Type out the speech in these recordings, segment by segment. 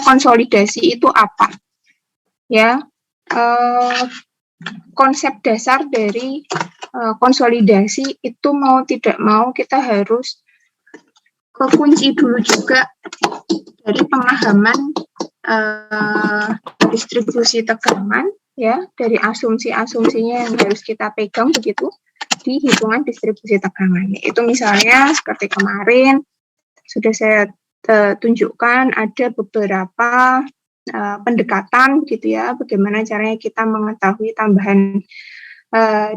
konsolidasi itu apa? Ya, konsep dasar dari konsolidasi itu mau tidak mau kita harus kekunci dulu juga dari pemahaman distribusi tegangan, ya, dari asumsi-asumsinya yang harus kita pegang begitu di hitungan distribusi tegangan. Itu misalnya seperti kemarin sudah saya tunjukkan ada beberapa pendekatan gitu ya, bagaimana caranya kita mengetahui tambahan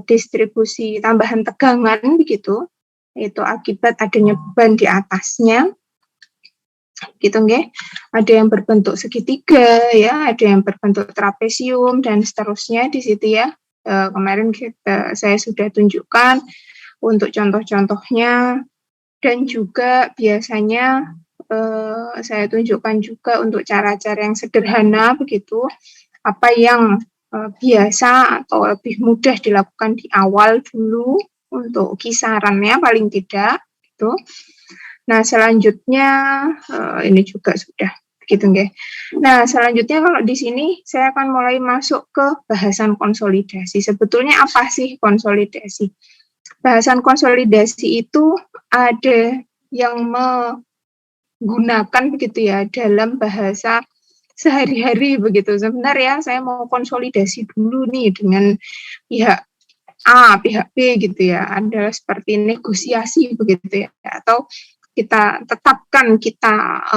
distribusi tambahan tegangan begitu, itu akibat adanya beban di atasnya. Gitu nggih. Ada yang berbentuk segitiga ya, ada yang berbentuk trapesium dan seterusnya di situ ya. Kemarin saya sudah tunjukkan untuk contoh-contohnya, dan juga biasanya saya tunjukkan juga untuk cara-cara yang sederhana begitu, apa yang biasa atau lebih mudah dilakukan di awal dulu untuk kisarannya paling tidak gitu. Nah, selanjutnya ini juga sudah begitu nggih. Nah, selanjutnya kalau di sini saya akan mulai masuk ke bahasan konsolidasi. Sebetulnya apa sih konsolidasi? Bahasan konsolidasi itu ada yang menggunakan begitu ya dalam bahasa sehari-hari begitu. Sebenarnya saya mau konsolidasi dulu nih dengan pihak A, pihak B gitu ya. Ada seperti negosiasi begitu ya, atau kita tetapkan, kita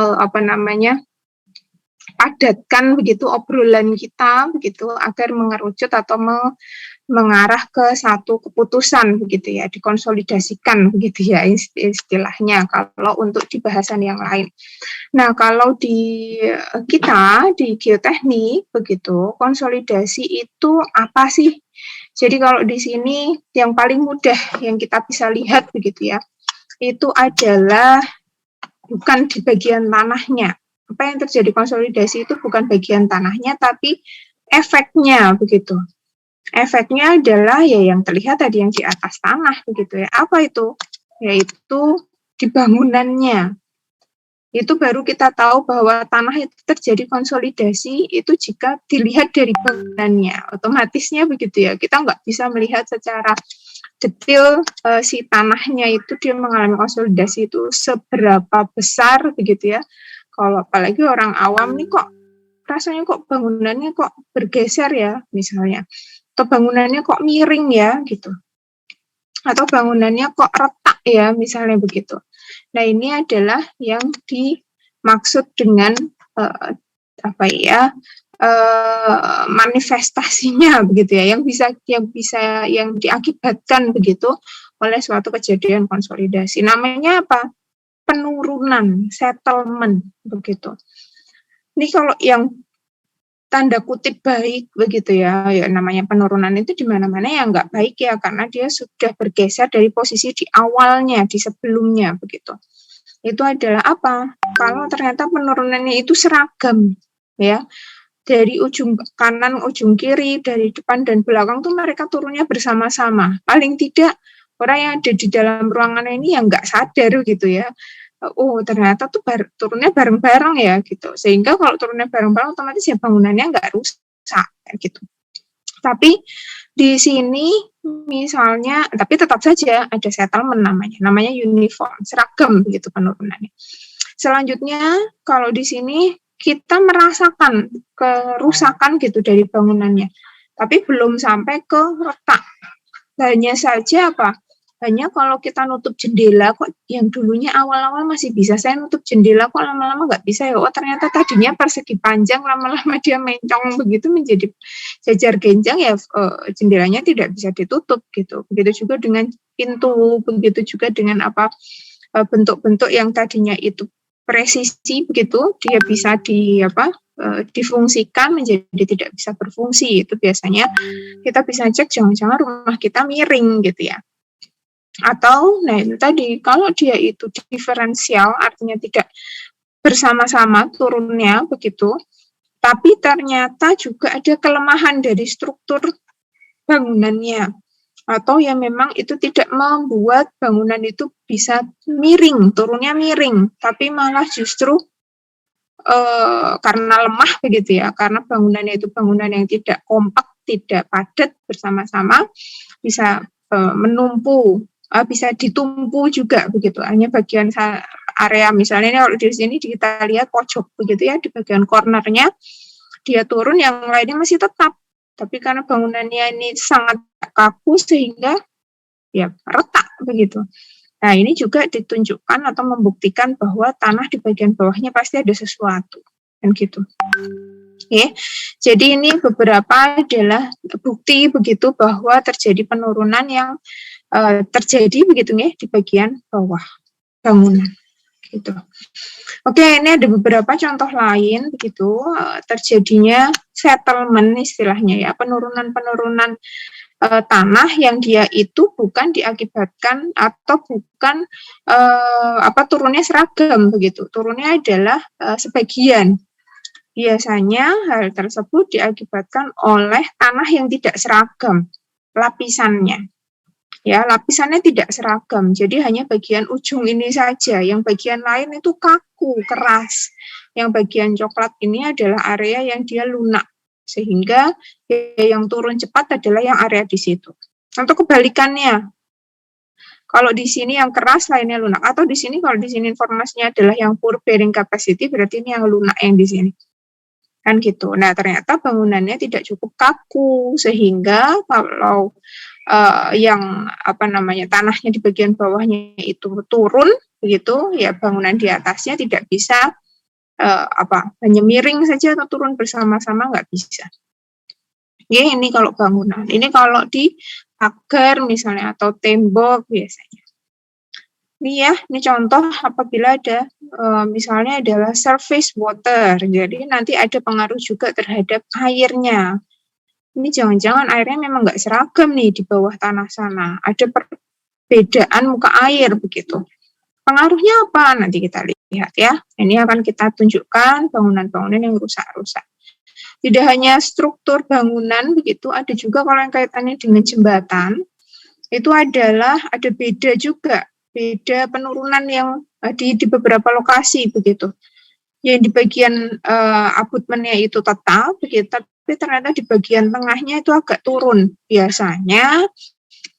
padatkan begitu obrolan kita begitu agar mengerucut atau mengarah ke satu keputusan begitu ya, dikonsolidasikan begitu ya istilahnya kalau untuk di bahasan yang lain. Nah, kalau di kita di geoteknik begitu, konsolidasi itu apa sih? Jadi kalau di sini yang paling mudah yang kita bisa lihat begitu ya, itu adalah bukan di bagian tanahnya. Apa yang terjadi konsolidasi itu bukan bagian tanahnya, tapi efeknya begitu. Efeknya adalah ya yang terlihat tadi yang di atas tanah begitu ya. Apa itu? Yaitu di bangunannya. Itu baru kita tahu bahwa tanah itu terjadi konsolidasi itu jika dilihat dari bangunannya. Otomatisnya begitu ya. Kita nggak bisa melihat secara detail si tanahnya itu dia mengalami konsolidasi itu seberapa besar begitu ya. Kalau apalagi orang awam nih kok rasanya kok bangunannya kok bergeser ya misalnya, atau bangunannya kok miring ya gitu, atau bangunannya kok retak ya misalnya begitu. Nah, ini adalah yang dimaksud dengan manifestasinya begitu ya, yang diakibatkan begitu oleh suatu kejadian konsolidasi. Namanya apa? Penurunan, settlement begitu. Ini kalau yang tanda kutip baik begitu ya, ya namanya penurunan itu di mana-mana ya nggak baik ya, karena dia sudah bergeser dari posisi di awalnya, di sebelumnya begitu. Itu adalah apa? Kalau ternyata penurunannya itu seragam ya, dari ujung kanan, ujung kiri, dari depan dan belakang tuh mereka turunnya bersama-sama. Paling tidak orang yang ada di dalam ruangan ini yang nggak sadar gitu ya. Oh, ternyata tuh turunnya bareng-bareng ya gitu. Sehingga kalau turunnya bareng-bareng otomatis ya bangunannya nggak rusak gitu. Tapi di sini misalnya, tapi tetap saja ada settlement namanya uniform, seragam begitu penurunannya. Selanjutnya kalau di sini kita merasakan kerusakan gitu dari bangunannya, tapi belum sampai ke retak. Hanya saja apa? Hanya kalau kita nutup jendela kok yang dulunya awal-awal masih bisa saya nutup jendela kok lama-lama nggak bisa ya. Oh, ternyata tadinya persegi panjang lama-lama dia mencong begitu menjadi jajar genjang ya, jendelanya tidak bisa ditutup gitu. Begitu juga dengan pintu, begitu juga dengan bentuk-bentuk yang tadinya itu presisi begitu, dia bisa difungsikan menjadi tidak bisa berfungsi. Itu biasanya kita bisa cek jangan-jangan rumah kita miring gitu ya. Atau nah itu tadi kalau dia itu diferensial artinya tidak bersama-sama turunnya begitu, tapi ternyata juga ada kelemahan dari struktur bangunannya, atau yang memang itu tidak membuat bangunan itu bisa miring, turunnya miring, tapi malah justru karena lemah begitu ya, karena bangunannya itu bangunan yang tidak kompak, tidak padat bersama-sama, bisa menumpu, bisa ditumpu juga begitu. Hanya bagian area misalnya ini kalau di sini kita lihat pojok begitu ya, di bagian cornernya dia turun, yang lainnya masih tetap. Tapi karena bangunannya ini sangat kaku sehingga ya retak begitu. Nah, ini juga ditunjukkan atau membuktikan bahwa tanah di bagian bawahnya pasti ada sesuatu, kan gitu. Oke, jadi ini beberapa adalah bukti begitu bahwa terjadi penurunan yang terjadi begitu ya di bagian bawah bangunan, gitu. Oke, ini ada beberapa contoh lain begitu terjadinya settlement istilahnya ya, penurunan-penurunan tanah yang dia itu bukan diakibatkan atau bukan turunnya seragam begitu. Turunnya adalah sebagian. Biasanya hal tersebut diakibatkan oleh tanah yang tidak seragam lapisannya. Ya, lapisannya tidak seragam. Jadi hanya bagian ujung ini saja, yang bagian lain itu kaku, keras. Yang bagian coklat ini adalah area yang dia lunak. Sehingga yang turun cepat adalah yang area di situ. Untuk kebalikannya, kalau di sini yang keras lainnya lunak, atau di sini kalau di sini informasinya adalah yang poor bearing capacity, berarti ini yang lunak yang di sini. Kan gitu. Nah, ternyata bangunannya tidak cukup kaku sehingga kalau yang tanahnya di bagian bawahnya itu turun begitu, ya bangunan di atasnya tidak bisa hanya miring saja atau turun bersama-sama, nggak bisa. Ya, ini kalau bangunan. Ini kalau di pagar misalnya atau tembok biasanya. Ini ya, ini contoh apabila ada misalnya adalah surface water. Jadi nanti ada pengaruh juga terhadap airnya. Ini jangan-jangan airnya memang nggak seragam nih di bawah tanah sana. Ada perbedaan muka air begitu. Pengaruhnya apa? Nanti kita lihat ya. Ini akan kita tunjukkan bangunan-bangunan yang rusak-rusak. Tidak hanya struktur bangunan begitu, ada juga kalau yang kaitannya dengan jembatan, itu adalah ada beda juga, beda penurunan yang di beberapa lokasi begitu. Yang di bagian abutmennya itu tetap begitu, tapi ternyata di bagian tengahnya itu agak turun. Biasanya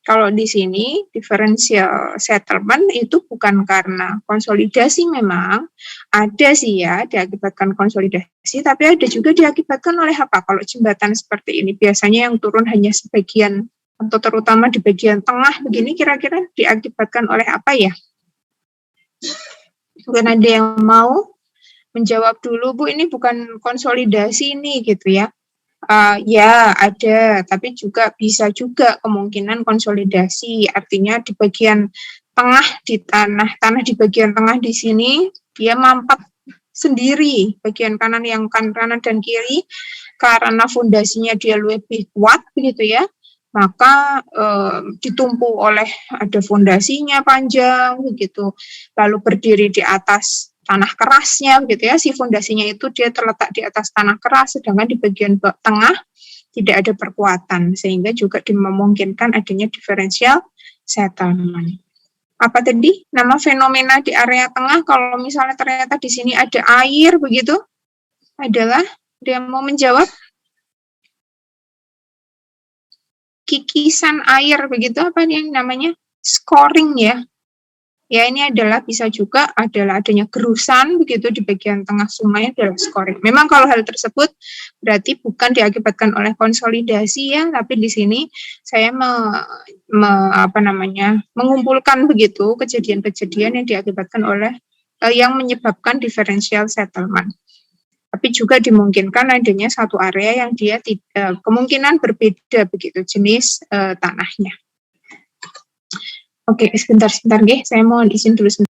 kalau di sini differential settlement itu bukan karena konsolidasi, memang ada sih ya diakibatkan konsolidasi, tapi ada juga diakibatkan oleh apa? Kalau jembatan seperti ini biasanya yang turun hanya sebagian atau terutama di bagian tengah begini, kira-kira diakibatkan oleh apa ya? Mungkin ada yang mau menjawab dulu, Bu, ini bukan konsolidasi ini gitu ya. Ya, ada, tapi juga bisa juga kemungkinan konsolidasi, artinya di bagian tengah di tanah di bagian tengah di sini dia mampat sendiri, bagian kanan kanan dan kiri karena fondasinya dia lebih kuat begitu ya, maka ditumpu oleh ada fondasinya panjang begitu, lalu berdiri di atas tanah kerasnya begitu ya, si fondasinya itu dia terletak di atas tanah keras, sedangkan di bagian tengah tidak ada perkuatan, sehingga juga memungkinkan adanya differential settlement. Apa tadi nama fenomena di area tengah kalau misalnya ternyata di sini ada air begitu, adalah dia mau menjawab kikisan air begitu, apa yang namanya scoring ya. Ya, ini adalah bisa juga adalah adanya gerusan begitu di bagian tengah sungai adalah scoring. Memang kalau hal tersebut berarti bukan diakibatkan oleh konsolidasi ya, tapi di sini saya mengumpulkan begitu kejadian-kejadian yang diakibatkan oleh yang menyebabkan differential settlement. Tapi juga dimungkinkan adanya satu area yang dia kemungkinan berbeda begitu jenis tanahnya. Oke, sebentar, saya mohon izin dulu sebentar.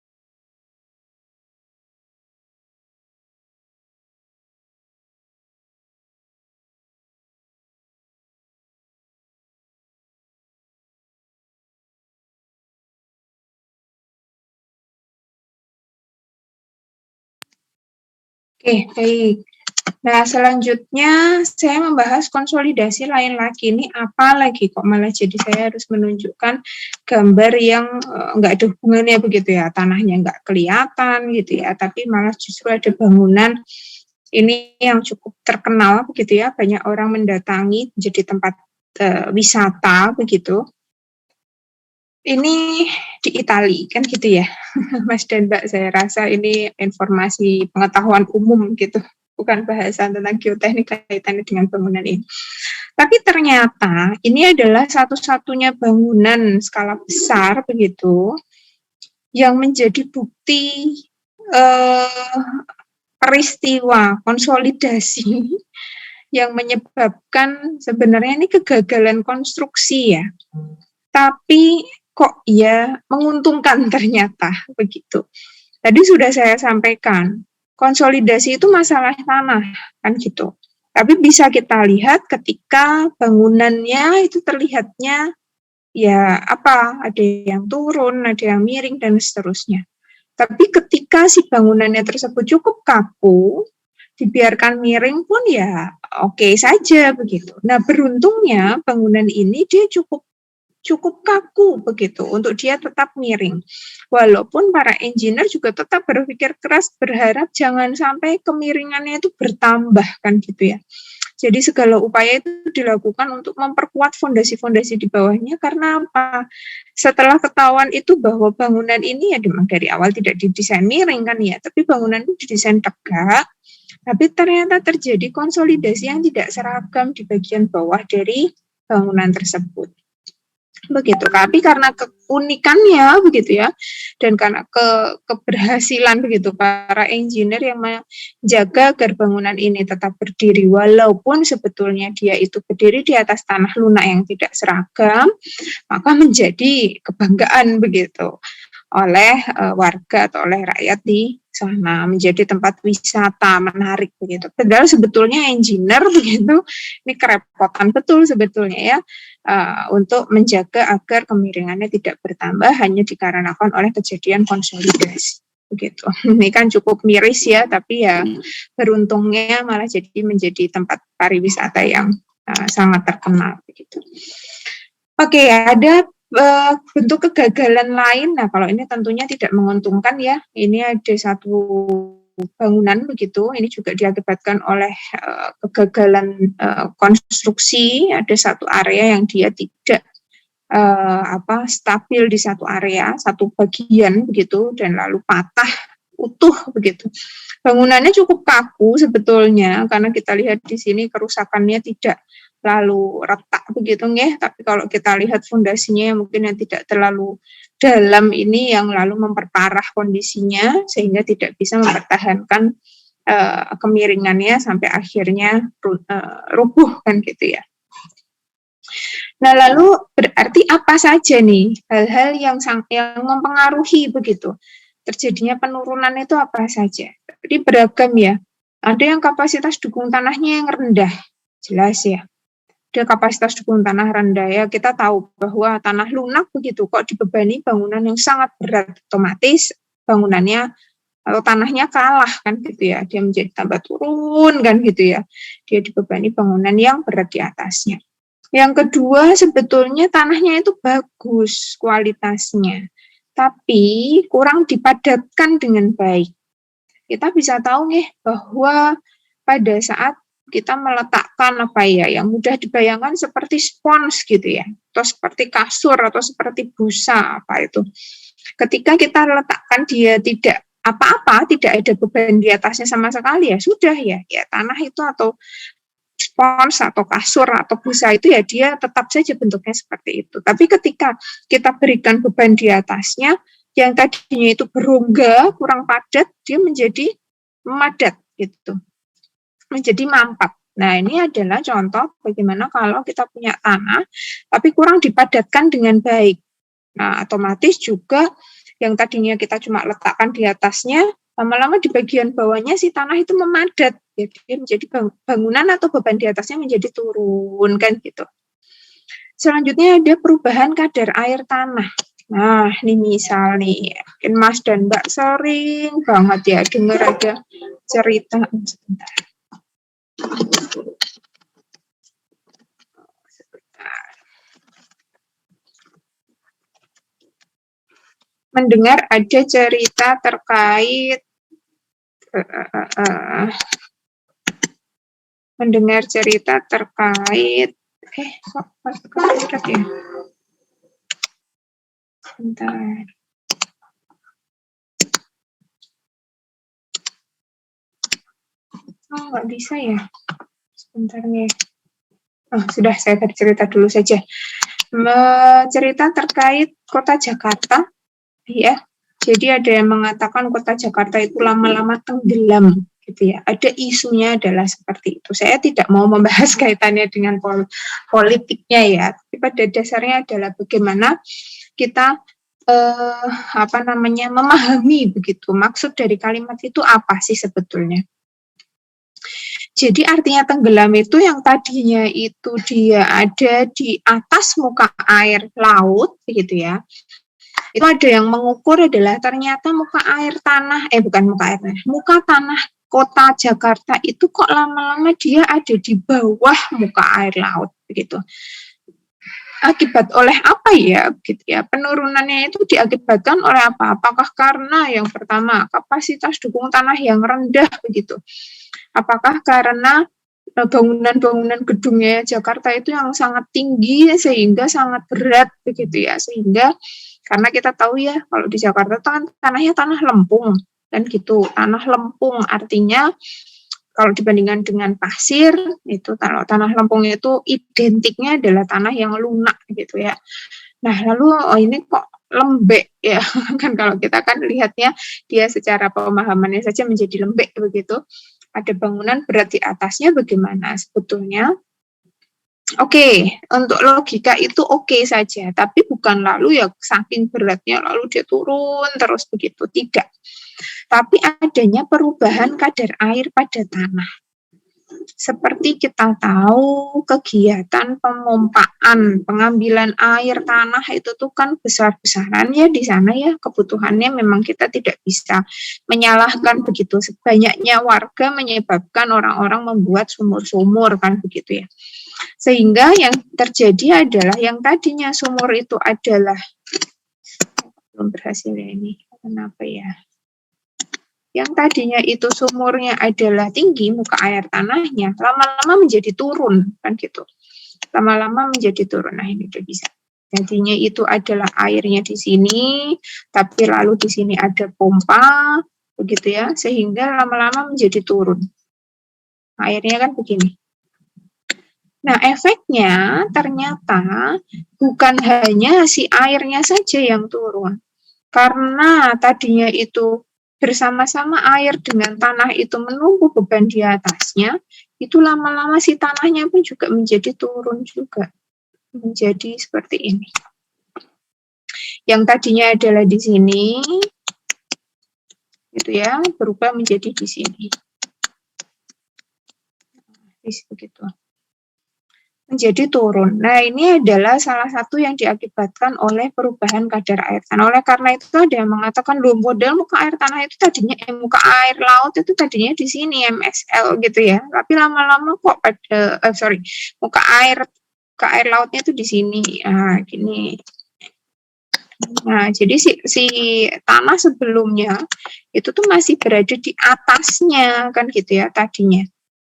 Oke, baik. Nah, selanjutnya saya membahas konsolidasi lain lagi. Ini apa lagi kok malah jadi saya harus menunjukkan gambar yang nggak ada hubungannya begitu ya, tanahnya nggak kelihatan gitu ya, tapi malah justru ada bangunan ini yang cukup terkenal begitu ya, banyak orang mendatangi jadi tempat wisata begitu. Ini di Itali kan gitu ya, Mas dan Mbak, saya rasa ini informasi pengetahuan umum gitu, bukan bahasan tentang geoteknik kaitannya dengan bangunan ini. Tapi ternyata ini adalah satu-satunya bangunan skala besar begitu yang menjadi bukti peristiwa konsolidasi yang menyebabkan sebenarnya ini kegagalan konstruksi ya. Tapi kok ya menguntungkan ternyata begitu. Tadi sudah saya sampaikan, konsolidasi itu masalah tanah kan gitu. Tapi bisa kita lihat ketika bangunannya itu terlihatnya ya apa, ada yang turun, ada yang miring dan seterusnya. Tapi ketika si bangunannya tersebut cukup kaku, dibiarkan miring pun ya oke saja begitu. Nah, beruntungnya bangunan ini dia cukup kaku begitu untuk dia tetap miring. Walaupun para engineer juga tetap berpikir keras berharap jangan sampai kemiringannya itu bertambah kan gitu ya. Jadi segala upaya itu dilakukan untuk memperkuat fondasi-fondasi di bawahnya karena apa? Setelah ketahuan itu bahwa bangunan ini ya memang dari awal tidak didesain miring kan ya, tapi bangunan itu didesain tegak, tapi ternyata terjadi konsolidasi yang tidak seragam di bagian bawah dari bangunan tersebut. Begitu. Tapi karena keunikannya begitu ya, dan karena keberhasilan begitu para engineer yang menjaga agar bangunan ini tetap berdiri walaupun sebetulnya dia itu berdiri di atas tanah lunak yang tidak seragam, maka menjadi kebanggaan begitu oleh warga atau oleh rakyat di sana, menjadi tempat wisata menarik begitu. Padahal sebetulnya engineer begitu ini kerepotan betul sebetulnya ya untuk menjaga agar kemiringannya tidak bertambah hanya dikarenakan oleh kejadian konsolidasi begitu. Ini kan cukup miris ya, tapi ya beruntungnya malah jadi menjadi tempat pariwisata yang sangat terkenal begitu. Oke, ada bentuk kegagalan lain. Nah, kalau ini tentunya tidak menguntungkan ya. Ini ada satu bangunan begitu. Ini juga diakibatkan oleh kegagalan konstruksi. Ada satu area yang dia tidak stabil di satu area, satu bagian begitu, dan lalu patah utuh begitu. Bangunannya cukup kaku sebetulnya karena kita lihat di sini kerusakannya tidak lalu retak begitu nggih, tapi kalau kita lihat fondasinya mungkin yang tidak terlalu dalam ini yang lalu memperparah kondisinya sehingga tidak bisa mempertahankan kemiringannya sampai akhirnya rubuh kan gitu ya. Nah, lalu berarti apa saja nih hal-hal yang mempengaruhi begitu terjadinya penurunan itu apa saja? Jadi beragam ya. Ada yang kapasitas dukung tanahnya yang rendah, jelas ya. Ada kapasitas dukung tanah rendah ya, kita tahu bahwa tanah lunak begitu kok dibebani bangunan yang sangat berat, otomatis bangunannya atau tanahnya kalah kan gitu ya, dia menjadi tambah turun kan gitu ya, dia dibebani bangunan yang berat di atasnya. Yang kedua sebetulnya tanahnya itu bagus kualitasnya, tapi kurang dipadatkan dengan baik. Kita bisa tahu nih bahwa pada saat kita meletakkan yang mudah dibayangkan seperti spons gitu ya, atau seperti kasur atau seperti busa itu. Ketika kita letakkan dia tidak apa-apa, tidak ada beban di atasnya sama sekali ya sudah ya tanah itu atau spons atau kasur atau busa itu ya dia tetap saja bentuknya seperti itu. Tapi ketika kita berikan beban di atasnya yang tadinya itu berongga, kurang padat, dia menjadi memadat gitu. Menjadi mampat. Nah, ini adalah contoh bagaimana kalau kita punya tanah tapi kurang dipadatkan dengan baik. Nah, otomatis juga yang tadinya kita cuma letakkan di atasnya, lama-lama di bagian bawahnya si tanah itu memadat. Jadi menjadi bangunan atau beban di atasnya menjadi turun kan gitu. Selanjutnya ada perubahan kadar air tanah. Nah, ini misal nih, mungkin Mas dan Mbak sering banget ya dengar ada cerita sebentar. mendengar ada cerita terkait mendengar cerita terkait kok kebetulan ya. Bentar. Oh, nggak bisa ya. Sebentar nih. Oh, sudah, saya cerita dulu saja. Cerita terkait kota Jakarta, ya. Jadi ada yang mengatakan kota Jakarta itu lama-lama tenggelam, gitu ya. Ada isunya adalah seperti itu. Saya tidak mau membahas kaitannya dengan politiknya ya, tapi pada dasarnya adalah bagaimana kita memahami begitu. Maksud dari kalimat itu apa sih sebetulnya? Jadi artinya tenggelam itu yang tadinya itu dia ada di atas muka air laut, begitu ya. Itu ada yang mengukur adalah ternyata muka tanah kota Jakarta itu kok lama-lama dia ada di bawah muka air laut, begitu. Akibat oleh apa ya, gitu ya? Penurunannya itu diakibatkan oleh apa? Apakah karena yang pertama kapasitas dukung tanah yang rendah, begitu? Apakah karena bangunan-bangunan gedungnya Jakarta itu yang sangat tinggi sehingga sangat berat, begitu ya? Sehingga karena kita tahu ya kalau di Jakarta itu kan tanahnya tanah lempung dan gitu. Tanah lempung artinya kalau dibandingkan dengan pasir, itu tanah lempung itu identiknya adalah tanah yang lunak gitu ya. Nah, lalu ini kok lembek ya, kan kalau kita kan lihatnya dia secara pemahamannya saja menjadi lembek begitu. Ada bangunan berat di atasnya bagaimana sebetulnya? Oke, untuk logika itu oke saja, tapi bukan lalu ya saking beratnya lalu dia turun terus begitu, tidak. Tapi adanya perubahan kadar air pada tanah. Seperti kita tahu kegiatan pemompaan, pengambilan air tanah itu tuh kan besar-besaran ya di sana ya, kebutuhannya memang kita tidak bisa menyalahkan begitu. Sebanyaknya warga menyebabkan orang-orang membuat sumur-sumur kan begitu ya. Sehingga yang terjadi adalah yang tadinya sumur itu adalah belum berhasil ya ini. Kenapa ya? Yang tadinya itu sumurnya adalah tinggi muka air tanahnya, lama-lama menjadi turun kan gitu. Lama-lama menjadi turun. Nah, ini udah bisa. Jadinya itu adalah airnya di sini, tapi lalu di sini ada pompa, begitu ya, sehingga lama-lama menjadi turun. Airnya kan begini. Nah, efeknya ternyata bukan hanya si airnya saja yang turun. Karena tadinya itu bersama-sama air dengan tanah itu menumpuk beban di atasnya, itu lama-lama si tanahnya pun juga menjadi turun juga. Menjadi seperti ini. Yang tadinya adalah di sini, gitu ya, berubah menjadi di sini. Begitu. Menjadi turun. Nah, ini adalah salah satu yang diakibatkan oleh perubahan kadar air tanah. Oleh karena itu ada yang mengatakan model muka air tanah itu tadinya muka air laut itu tadinya di sini MSL gitu ya. Tapi lama-lama kok muka air lautnya itu di sini. Nah, gini. Nah, jadi si tanah sebelumnya itu tuh masih berada di atasnya kan gitu ya tadinya.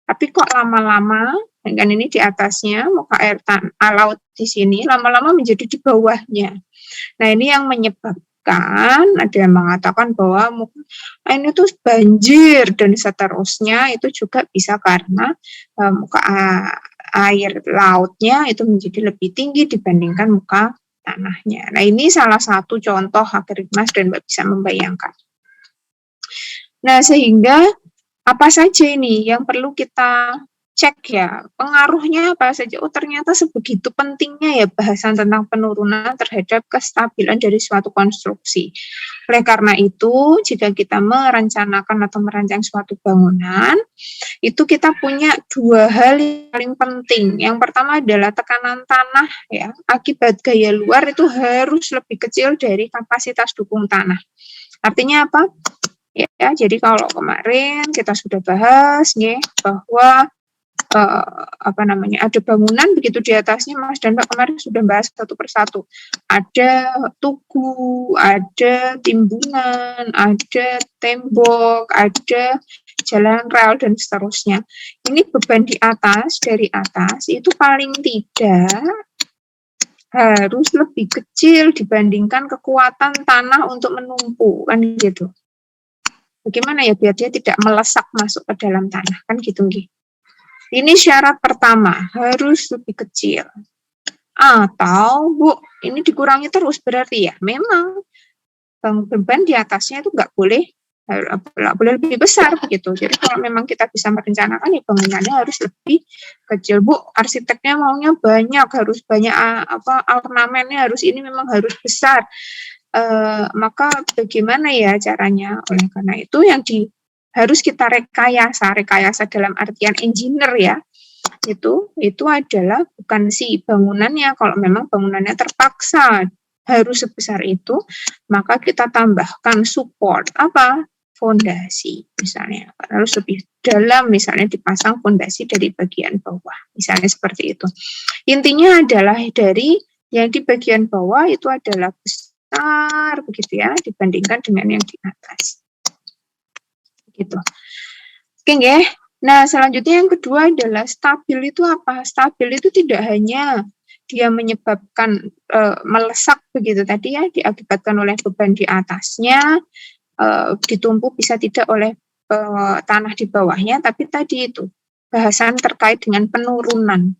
Tapi kok lama-lama kan ini di atasnya muka air laut di sini lama-lama menjadi di bawahnya. Nah, ini yang menyebabkan ada yang mengatakan bahwa ini tuh banjir dan seterusnya itu juga bisa karena muka air lautnya itu menjadi lebih tinggi dibandingkan muka tanahnya. Nah, ini salah satu contoh agar Mas dan Mbak bisa membayangkan. Nah, sehingga apa saja ini yang perlu kita cek ya, pengaruhnya apa saja. Oh, ternyata sebegitu pentingnya ya bahasan tentang penurunan terhadap kestabilan dari suatu konstruksi. Oleh karena itu, jika kita merencanakan atau merancang suatu bangunan, itu kita punya dua hal yang paling penting. Yang pertama adalah tekanan tanah ya, akibat gaya luar itu harus lebih kecil dari kapasitas dukung tanah. Artinya apa? Ya, jadi kalau kemarin kita sudah bahas nih bahwa ada bangunan begitu di atasnya, Mas dan Mbak kemarin sudah bahas satu persatu. Ada tugu, ada timbungan, ada tembok, ada jalan rel dan seterusnya. Ini beban di atas, dari atas itu paling tidak harus lebih kecil dibandingkan kekuatan tanah untuk menumpu, kan gitu. Bagaimana ya biar dia tidak melesak masuk ke dalam tanah, kan gitu nggih. Ini syarat pertama, harus lebih kecil. Atau, Bu, ini dikurangi terus berarti ya, memang beban di atasnya itu nggak boleh lebih besar begitu. Jadi kalau memang kita bisa merencanakan ya bangunannya harus lebih kecil. Bu, arsiteknya maunya banyak, harus banyak ornamennya harus ini memang harus besar. Maka bagaimana ya caranya? Oleh karena itu yang harus kita rekayasa dalam artian engineer ya. Itu adalah bukan si bangunannya. Kalau memang bangunannya terpaksa harus sebesar itu, maka kita tambahkan support fondasi misalnya harus lebih dalam, misalnya dipasang fondasi dari bagian bawah, misalnya seperti itu. Intinya adalah dari yang di bagian bawah itu adalah besar begitu ya dibandingkan dengan yang di atas. Gitu. Oke ya. Nah, selanjutnya yang kedua adalah stabil itu apa? Stabil itu tidak hanya dia menyebabkan melesak begitu tadi ya, diakibatkan oleh beban di atasnya, ditumpu bisa tidak oleh tanah di bawahnya, tapi tadi itu bahasan terkait dengan penurunan.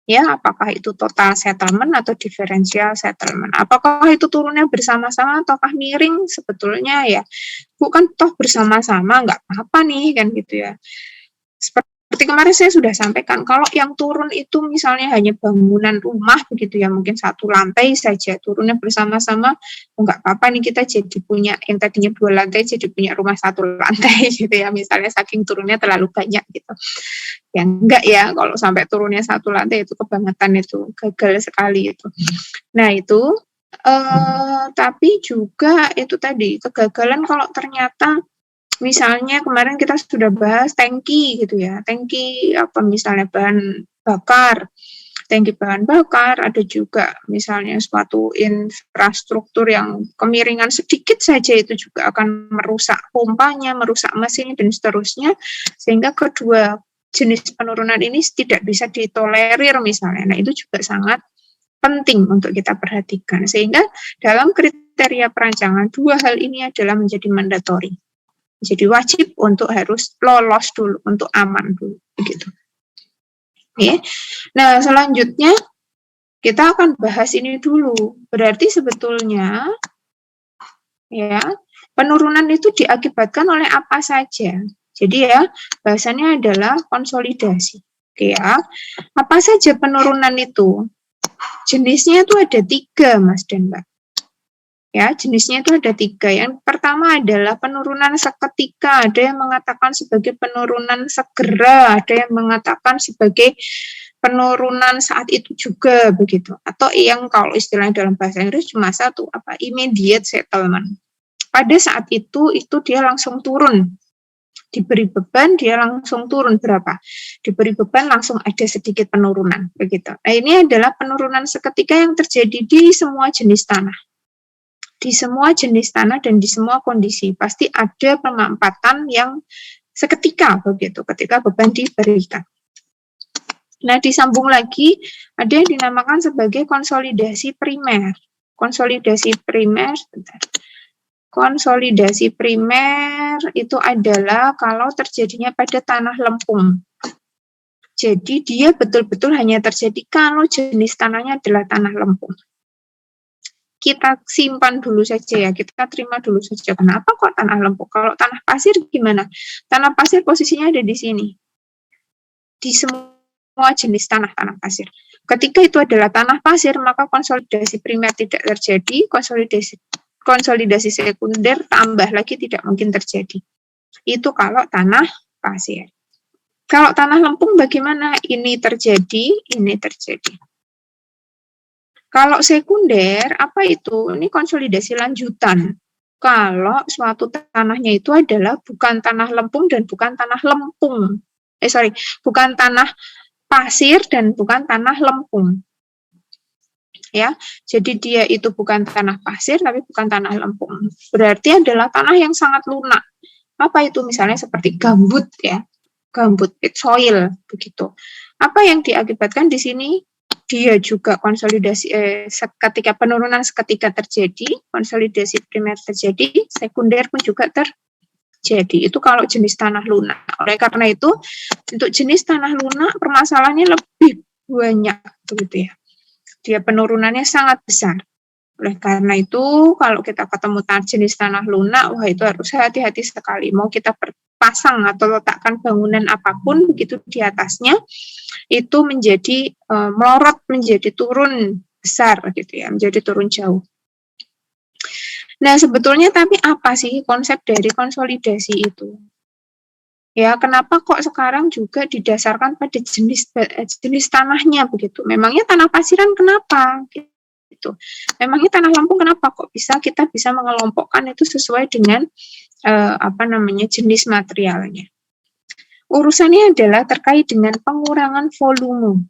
Ya, apakah itu total settlement atau differential settlement? Apakah itu turunnya bersama-sama ataukah miring? Sebetulnya ya, bukan toh bersama-sama, nggak apa-apa nih kan gitu ya. Seperti kemarin saya sudah sampaikan, kalau yang turun itu misalnya hanya bangunan rumah begitu ya, mungkin satu lantai saja, turunnya bersama-sama, nggak apa-apa nih kita jadi punya, yang tadinya 2 lantai jadi punya rumah 1 lantai gitu ya, misalnya saking turunnya terlalu banyak gitu. Ya enggak ya, kalau sampai turunnya 1 lantai itu kebangetan, itu gagal sekali itu. Nah itu, tapi juga itu tadi, kegagalan kalau ternyata misalnya kemarin kita sudah bahas tangki gitu ya, tangki misalnya bahan bakar, tangki bahan bakar, ada juga misalnya suatu infrastruktur yang kemiringan sedikit saja itu juga akan merusak pompanya, merusak mesin dan seterusnya, sehingga kedua jenis penurunan ini tidak bisa ditolerir misalnya. Nah itu juga sangat penting untuk kita perhatikan, sehingga dalam kriteria perancangan 2 hal ini adalah menjadi mandatory. Jadi wajib untuk harus lolos dulu, untuk aman dulu, begitu. Oke. Nah, selanjutnya kita akan bahas ini dulu. Berarti sebetulnya ya, penurunan itu diakibatkan oleh apa saja. Jadi ya, bahasannya adalah konsolidasi. Oke ya. Apa saja penurunan itu? Jenisnya itu ada 3, Mas dan Mbak. Ya, jenisnya itu ada 3. Yang pertama adalah penurunan seketika. Ada yang mengatakan sebagai penurunan segera, ada yang mengatakan sebagai penurunan saat itu juga begitu. Atau yang kalau istilahnya dalam bahasa Inggris cuma satu, immediate settlement. Pada saat itu dia langsung turun. Diberi beban, dia langsung turun berapa? Diberi beban langsung ada sedikit penurunan begitu. Nah, ini adalah penurunan seketika yang terjadi di semua jenis tanah. Di semua jenis tanah dan di semua kondisi pasti ada pemampatan yang seketika begitu ketika beban diberikan. Nah, disambung lagi ada yang dinamakan sebagai konsolidasi primer. Konsolidasi primer, konsolidasi primer itu adalah kalau terjadinya pada tanah lempung. Jadi dia betul-betul hanya terjadi kalau jenis tanahnya adalah tanah lempung. Kita simpan dulu saja ya, kita terima dulu saja. Kenapa kok tanah lempung? Kalau tanah pasir gimana? Tanah pasir posisinya ada di sini. Di semua jenis tanah pasir. Ketika itu adalah tanah pasir, maka konsolidasi primer tidak terjadi, konsolidasi sekunder tambah lagi tidak mungkin terjadi. Itu kalau tanah pasir. Kalau tanah lempung bagaimana? Ini terjadi, ini terjadi. Kalau sekunder, apa itu? Ini konsolidasi lanjutan. Kalau suatu tanahnya itu adalah bukan tanah lempung dan bukan tanah lempung. bukan tanah pasir dan bukan tanah lempung. Ya, jadi dia itu bukan tanah pasir tapi bukan tanah lempung. Berarti adalah tanah yang sangat lunak. Apa itu? Misalnya seperti gambut ya, gambut, pit soil begitu. Apa yang diakibatkan di sini? Dia juga konsolidasi ketika penurunan seketika terjadi, konsolidasi primer terjadi, sekunder pun juga terjadi. Itu kalau jenis tanah lunak. Oleh karena itu, untuk jenis tanah lunak permasalahannya lebih banyak begitu ya. Dia penurunannya sangat besar. Oleh karena itu, kalau kita ketemu jenis tanah lunak, wah itu harus hati-hati sekali. Mau kita pasang atau letakkan bangunan apapun begitu di atasnya, itu menjadi melorot, menjadi turun besar gitu ya, menjadi turun jauh. Nah, sebetulnya tapi apa sih konsep dari konsolidasi itu? Ya, kenapa kok sekarang juga didasarkan pada jenis tanahnya begitu? Memangnya tanah pasiran kenapa? Gitu. Memangnya tanah lempung kenapa kok kita bisa mengelompokkan itu sesuai dengan jenis materialnya? Urusannya adalah terkait dengan pengurangan volume.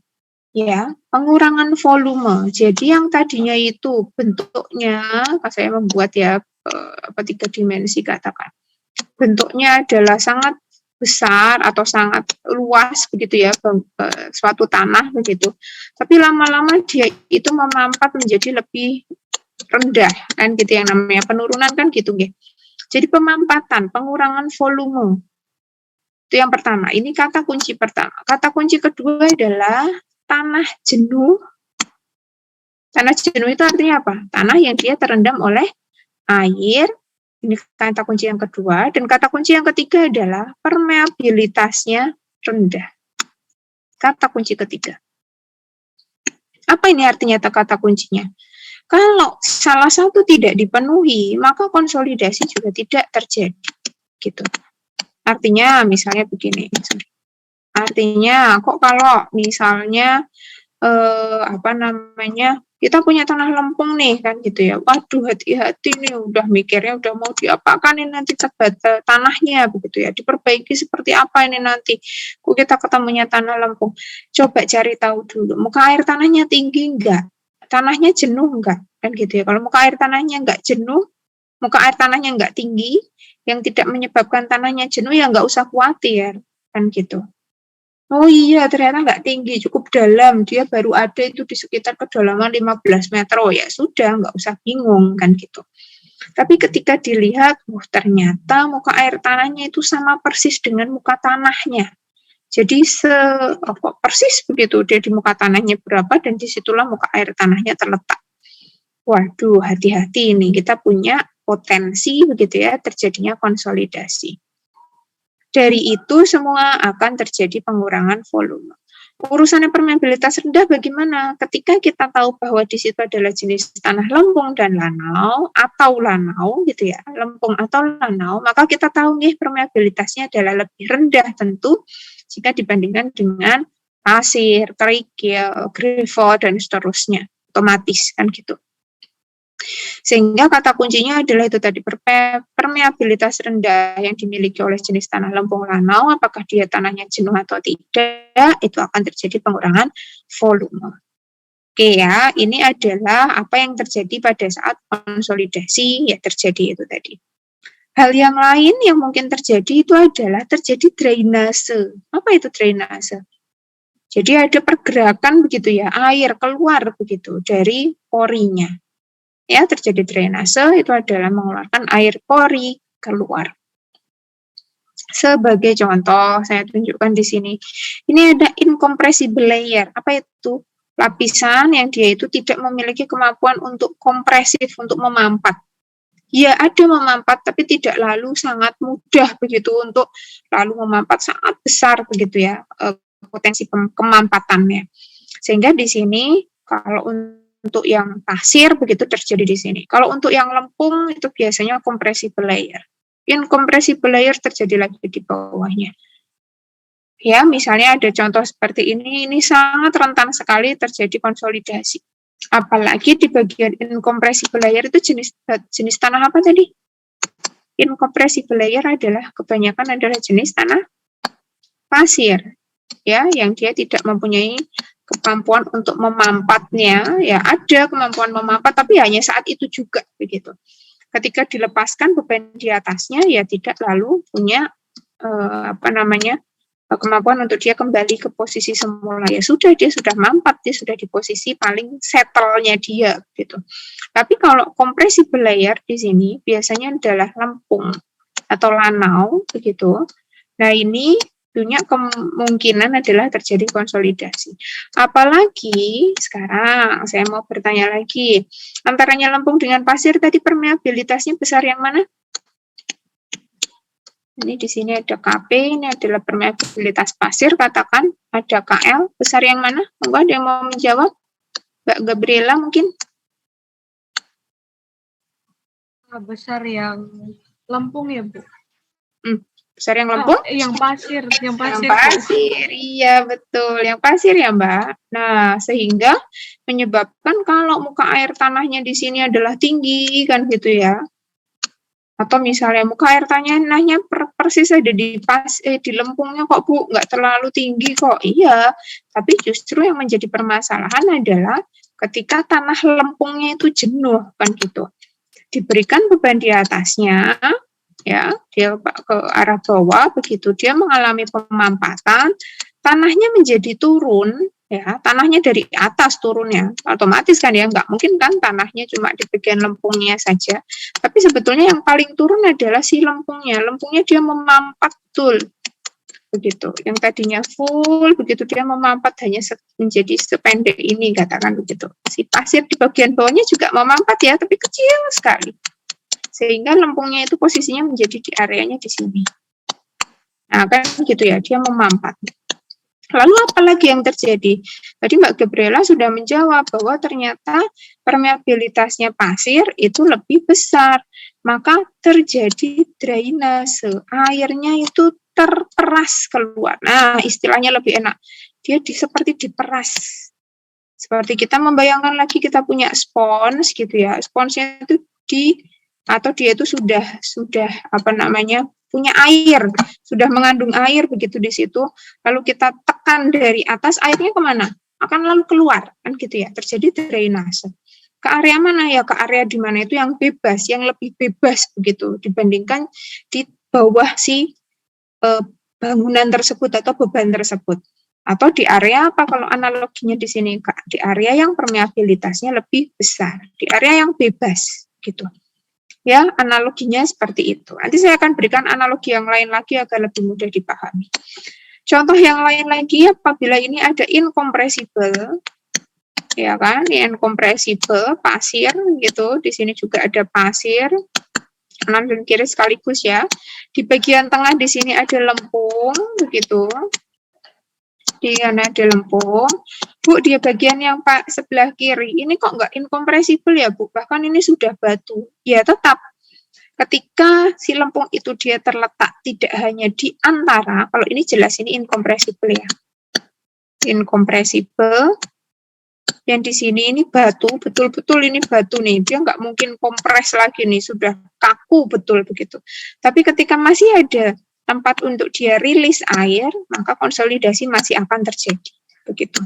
Ya, pengurangan volume. Jadi yang tadinya itu bentuknya, saya membuat ya 3 dimensi katakan. Bentuknya adalah sangat besar atau sangat luas begitu ya, suatu tanah begitu. Tapi lama-lama dia itu memampat menjadi lebih rendah kan gitu, yang namanya penurunan kan gitu ya. Jadi pemampatan, pengurangan volume. Itu yang pertama. Ini kata kunci pertama. Kata kunci kedua adalah tanah jenuh. Tanah jenuh itu artinya apa? Tanah yang dia terendam oleh air. Ini kata kunci yang kedua. Dan kata kunci yang ketiga adalah permeabilitasnya rendah. Kata kunci ketiga. Apa ini artinya kata kuncinya? Kalau salah satu tidak dipenuhi, maka konsolidasi juga tidak terjadi. Gitu. Artinya misalnya begini. Artinya kok kalau misalnya kita punya tanah lempung nih kan gitu ya, waduh hati-hati nih, udah mikirnya udah mau diapakan ini nanti tanahnya begitu ya, diperbaiki seperti apa ini nanti, kok kita ketemunya tanah lempung. Coba cari tahu dulu, muka air tanahnya tinggi enggak, tanahnya jenuh enggak, kan gitu ya. Kalau muka air tanahnya enggak jenuh, muka air tanahnya enggak tinggi, yang tidak menyebabkan tanahnya jenuh, ya enggak usah khawatir, kan gitu. Oh iya, ternyata nggak tinggi, cukup dalam. Dia baru ada itu di sekitar kedalaman 15 meter. Oh ya sudah, nggak usah bingung kan gitu. Tapi ketika dilihat, ternyata muka air tanahnya itu sama persis dengan muka tanahnya. Jadi persis begitu dia di muka tanahnya berapa, dan disitulah muka air tanahnya terletak. Waduh, hati-hati ini, kita punya potensi begitu ya, terjadinya konsolidasi. Dari itu semua akan terjadi pengurangan volume. Urusannya permeabilitas rendah bagaimana? Ketika kita tahu bahwa di situ adalah jenis tanah lempung dan lanau atau lanau gitu ya, lempung atau lanau, maka kita tahu nih permeabilitasnya adalah lebih rendah tentu jika dibandingkan dengan pasir, kerikil, gravel dan seterusnya, otomatis kan gitu. Sehingga kata kuncinya adalah itu tadi, permeabilitas rendah yang dimiliki oleh jenis tanah lempung lanau, apakah dia tanahnya jenuh atau tidak, itu akan terjadi pengurangan volume. Oke ya, ini adalah apa yang terjadi pada saat konsolidasi, ya terjadi itu tadi. Hal yang lain yang mungkin terjadi itu adalah terjadi drainase. Apa itu drainase? Jadi ada pergerakan begitu ya, air keluar begitu dari porinya. Ya, terjadi drainase itu adalah mengeluarkan air pori keluar. Sebagai contoh, saya tunjukkan di sini. Ini ada incompressible layer. Apa itu? Lapisan yang dia itu tidak memiliki kemampuan untuk kompresif, untuk memampat. Ya, ada memampat, tapi tidak lalu sangat mudah begitu untuk lalu memampat sangat besar begitu ya, potensi kemampatannya. Sehingga di sini kalau untuk yang pasir begitu terjadi di sini. Kalau untuk yang lempung itu biasanya compressible layer. Incompressible layer terjadi lagi di bawahnya. Ya, misalnya ada contoh seperti ini sangat rentan sekali terjadi konsolidasi. Apalagi di bagian incompressible layer itu jenis tanah apa tadi? Incompressible layer adalah kebanyakan adalah jenis tanah pasir, ya, yang dia tidak mempunyai kemampuan untuk memampatnya, ya ada kemampuan memampat, tapi hanya saat itu juga begitu. Ketika dilepaskan beban di atasnya, ya tidak lalu punya kemampuan untuk dia kembali ke posisi semula. Ya sudah, dia sudah mampat, dia sudah di posisi paling settle-nya dia gitu. Tapi kalau compressible layer di sini biasanya adalah lempung atau lanau begitu. Nah, ini punya kemungkinan adalah terjadi konsolidasi. Apalagi sekarang saya mau bertanya lagi, antaranya lempung dengan pasir tadi permeabilitasnya besar yang mana? Ini di sini ada KP, ini adalah permeabilitas pasir, katakan ada KL, besar yang mana? Monggo ada yang mau menjawab? Mbak Gabriela mungkin? Besar yang lempung ya, Bu? Besar yang lempung? Yang pasir. Yang pasir, iya betul. Yang pasir ya, Mbak. Nah, sehingga menyebabkan kalau muka air tanahnya di sini adalah tinggi, kan gitu ya. Atau misalnya muka air tanahnya persis ada di lempungnya kok, Bu, nggak terlalu tinggi kok. Iya, tapi justru yang menjadi permasalahan adalah ketika tanah lempungnya itu jenuh, kan gitu. Diberikan beban di atasnya, ya, dia ke arah bawah, begitu dia mengalami pemampatan, tanahnya menjadi turun, ya, tanahnya dari atas turunnya, otomatis kan ya, nggak mungkin kan tanahnya cuma di bagian lempungnya saja, tapi sebetulnya yang paling turun adalah si lempungnya dia memampat betul, begitu, yang tadinya full, begitu dia memampat hanya menjadi sependek ini, katakan begitu. Si pasir di bagian bawahnya juga memampat ya, tapi kecil sekali. Sehingga lempungnya itu posisinya menjadi di areanya di sini. Nah, kan gitu ya, dia memampat. Lalu apa lagi yang terjadi? Tadi Mbak Gabriela sudah menjawab bahwa ternyata permeabilitasnya pasir itu lebih besar. Maka terjadi drainase, airnya itu terperas keluar. Nah, istilahnya lebih enak. Dia seperti diperas. Seperti kita membayangkan lagi kita punya spons gitu ya. Sponsnya itu dia itu sudah punya air, sudah mengandung air begitu di situ, lalu kita tekan dari atas, airnya kemana? Akan lalu keluar, kan gitu ya, terjadi drainase. Ke area mana ya? Ke area di mana itu yang bebas, yang lebih bebas begitu, dibandingkan di bawah si bangunan tersebut atau beban tersebut. Atau di area apa kalau analoginya di sini? Di area yang permeabilitasnya lebih besar, di area yang bebas gitu. Ya, analoginya seperti itu. Nanti saya akan berikan analogi yang lain lagi agar lebih mudah dipahami. Contoh yang lain lagi, apabila ini ada incompressible, ya kan, incompressible pasir gitu. Di sini juga ada pasir, kanan dan kiri sekaligus ya. Di bagian tengah di sini ada lempung, begitu. Di sana ada lempung. Bu, di bagian yang sebelah kiri, ini kok nggak incompressible ya, Bu? Bahkan ini sudah batu. Ya, tetap. Ketika si lempung itu dia terletak tidak hanya di antara, kalau ini jelas ini incompressible ya. Incompressible. Yang di sini ini batu, betul-betul ini batu nih. Dia nggak mungkin kompres lagi nih, sudah kaku betul begitu. Tapi ketika masih ada tempat untuk dia rilis air, maka konsolidasi masih akan terjadi. Begitu.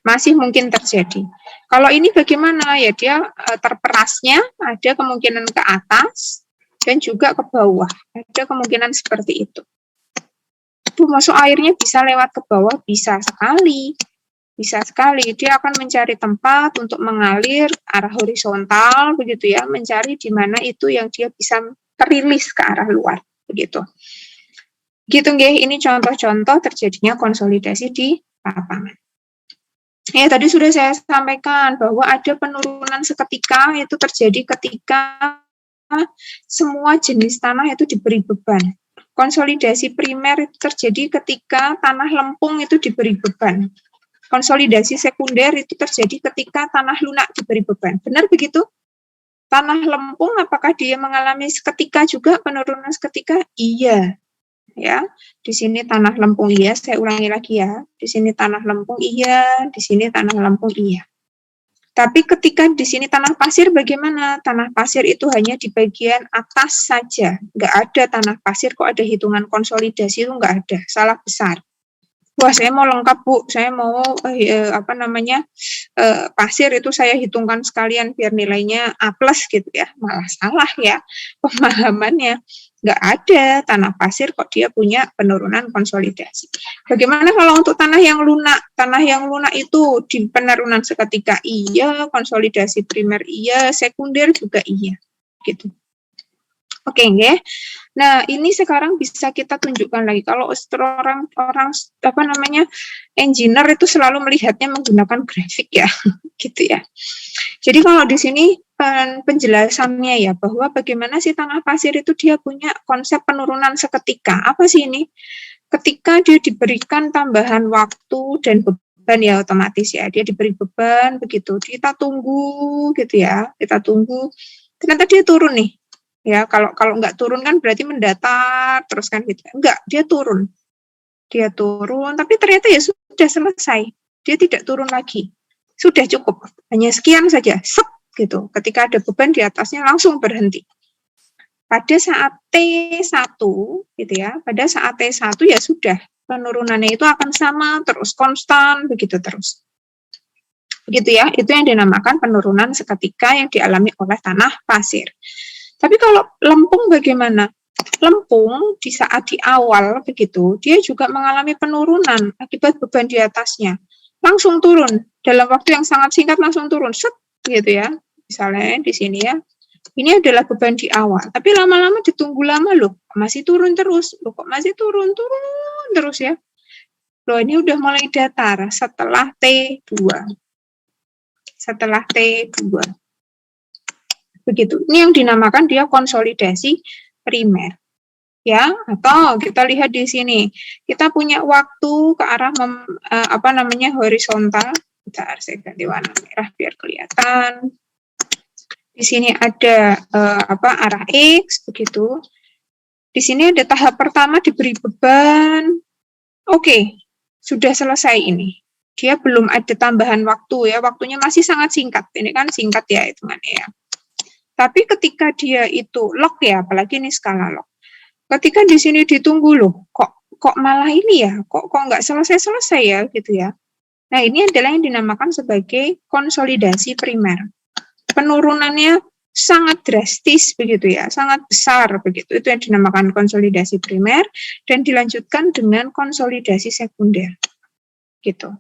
Masih mungkin terjadi. Kalau ini bagaimana? Ya dia terperasnya ada kemungkinan ke atas dan juga ke bawah. Ada kemungkinan seperti itu. Bu, masuk airnya bisa lewat ke bawah? Bisa sekali. Bisa sekali. Dia akan mencari tempat untuk mengalir arah horizontal, begitu ya. Mencari di mana itu yang dia bisa terilis ke arah luar. Begitu. Gitu nggih, ini contoh-contoh terjadinya konsolidasi di lapangan. Ya, tadi sudah saya sampaikan bahwa ada penurunan seketika itu terjadi ketika semua jenis tanah itu diberi beban. Konsolidasi primer itu terjadi ketika tanah lempung itu diberi beban. Konsolidasi sekunder itu terjadi ketika tanah lunak diberi beban. Benar begitu? Tanah lempung apakah dia mengalami seketika juga penurunan seketika? Iya. Ya, di sini tanah lempung iya, saya ulangi lagi ya. Di sini tanah lempung iya, di sini tanah lempung iya. Tapi ketika di sini tanah pasir bagaimana? Tanah pasir itu hanya di bagian atas saja. Nggak ada tanah pasir, kok ada hitungan konsolidasi itu nggak ada. Salah besar. wah saya mau lengkap Bu, saya mau pasir itu saya hitungkan sekalian biar nilainya A+ gitu ya. Malah salah ya pemahamannya. Nggak ada tanah pasir kok dia punya penurunan konsolidasi. Bagaimana kalau untuk tanah yang lunak? Tanah yang lunak itu di penurunan seketika iya, konsolidasi primer iya, sekunder juga iya. Gitu. Oke, ya. Nah, ini sekarang bisa kita tunjukkan lagi. Kalau orang engineer itu selalu melihatnya menggunakan grafik ya, gitu ya. Jadi kalau di sini penjelasannya ya bahwa bagaimana sih tanah pasir itu dia punya konsep penurunan seketika. Apa sih ini? Ketika dia diberikan tambahan waktu dan beban ya otomatis ya, dia diberi beban begitu. Kita tunggu gitu ya, kita tunggu. Ternyata dia turun nih. Ya, kalau nggak turun kan berarti mendatar terus kan gitu. Enggak, dia turun. Dia turun, tapi ternyata ya sudah selesai. Dia tidak turun lagi. Sudah cukup. Hanya sekian saja. Sep gitu. Ketika ada beban di atasnya langsung berhenti. Pada saat T1 gitu ya, pada saat T1 ya sudah penurunannya itu akan sama terus konstan begitu terus. Begitu ya, itu yang dinamakan penurunan seketika yang dialami oleh tanah pasir. Tapi kalau lempung bagaimana? Lempung di saat di awal begitu, dia juga mengalami penurunan akibat beban di atasnya. Langsung turun, dalam waktu yang sangat singkat langsung turun, set, gitu ya. Misalnya di sini ya, ini adalah beban di awal. Tapi lama-lama ditunggu lama loh, masih turun terus. Loh kok masih turun terus ya. Loh ini udah mulai datar setelah T2. Setelah T2. Begitu. Ini yang dinamakan dia konsolidasi primer. Ya, atau kita lihat di sini. Kita punya waktu ke arah horizontal. Bentar, saya ganti warna merah biar kelihatan. Di sini ada arah X begitu. Di sini ada tahap pertama diberi beban. Oke, sudah selesai ini. Dia belum ada tambahan waktu ya, waktunya masih sangat singkat. Ini kan singkat ya hitungannya ya. Tapi ketika dia itu lock ya, apalagi ini skala lock. Ketika di sini ditunggu loh, kok malah ini ya, kok nggak selesai ya gitu ya. Nah ini adalah yang dinamakan sebagai konsolidasi primer. Penurunannya sangat drastis begitu ya, sangat besar begitu. Itu yang dinamakan konsolidasi primer dan dilanjutkan dengan konsolidasi sekunder. Gitu.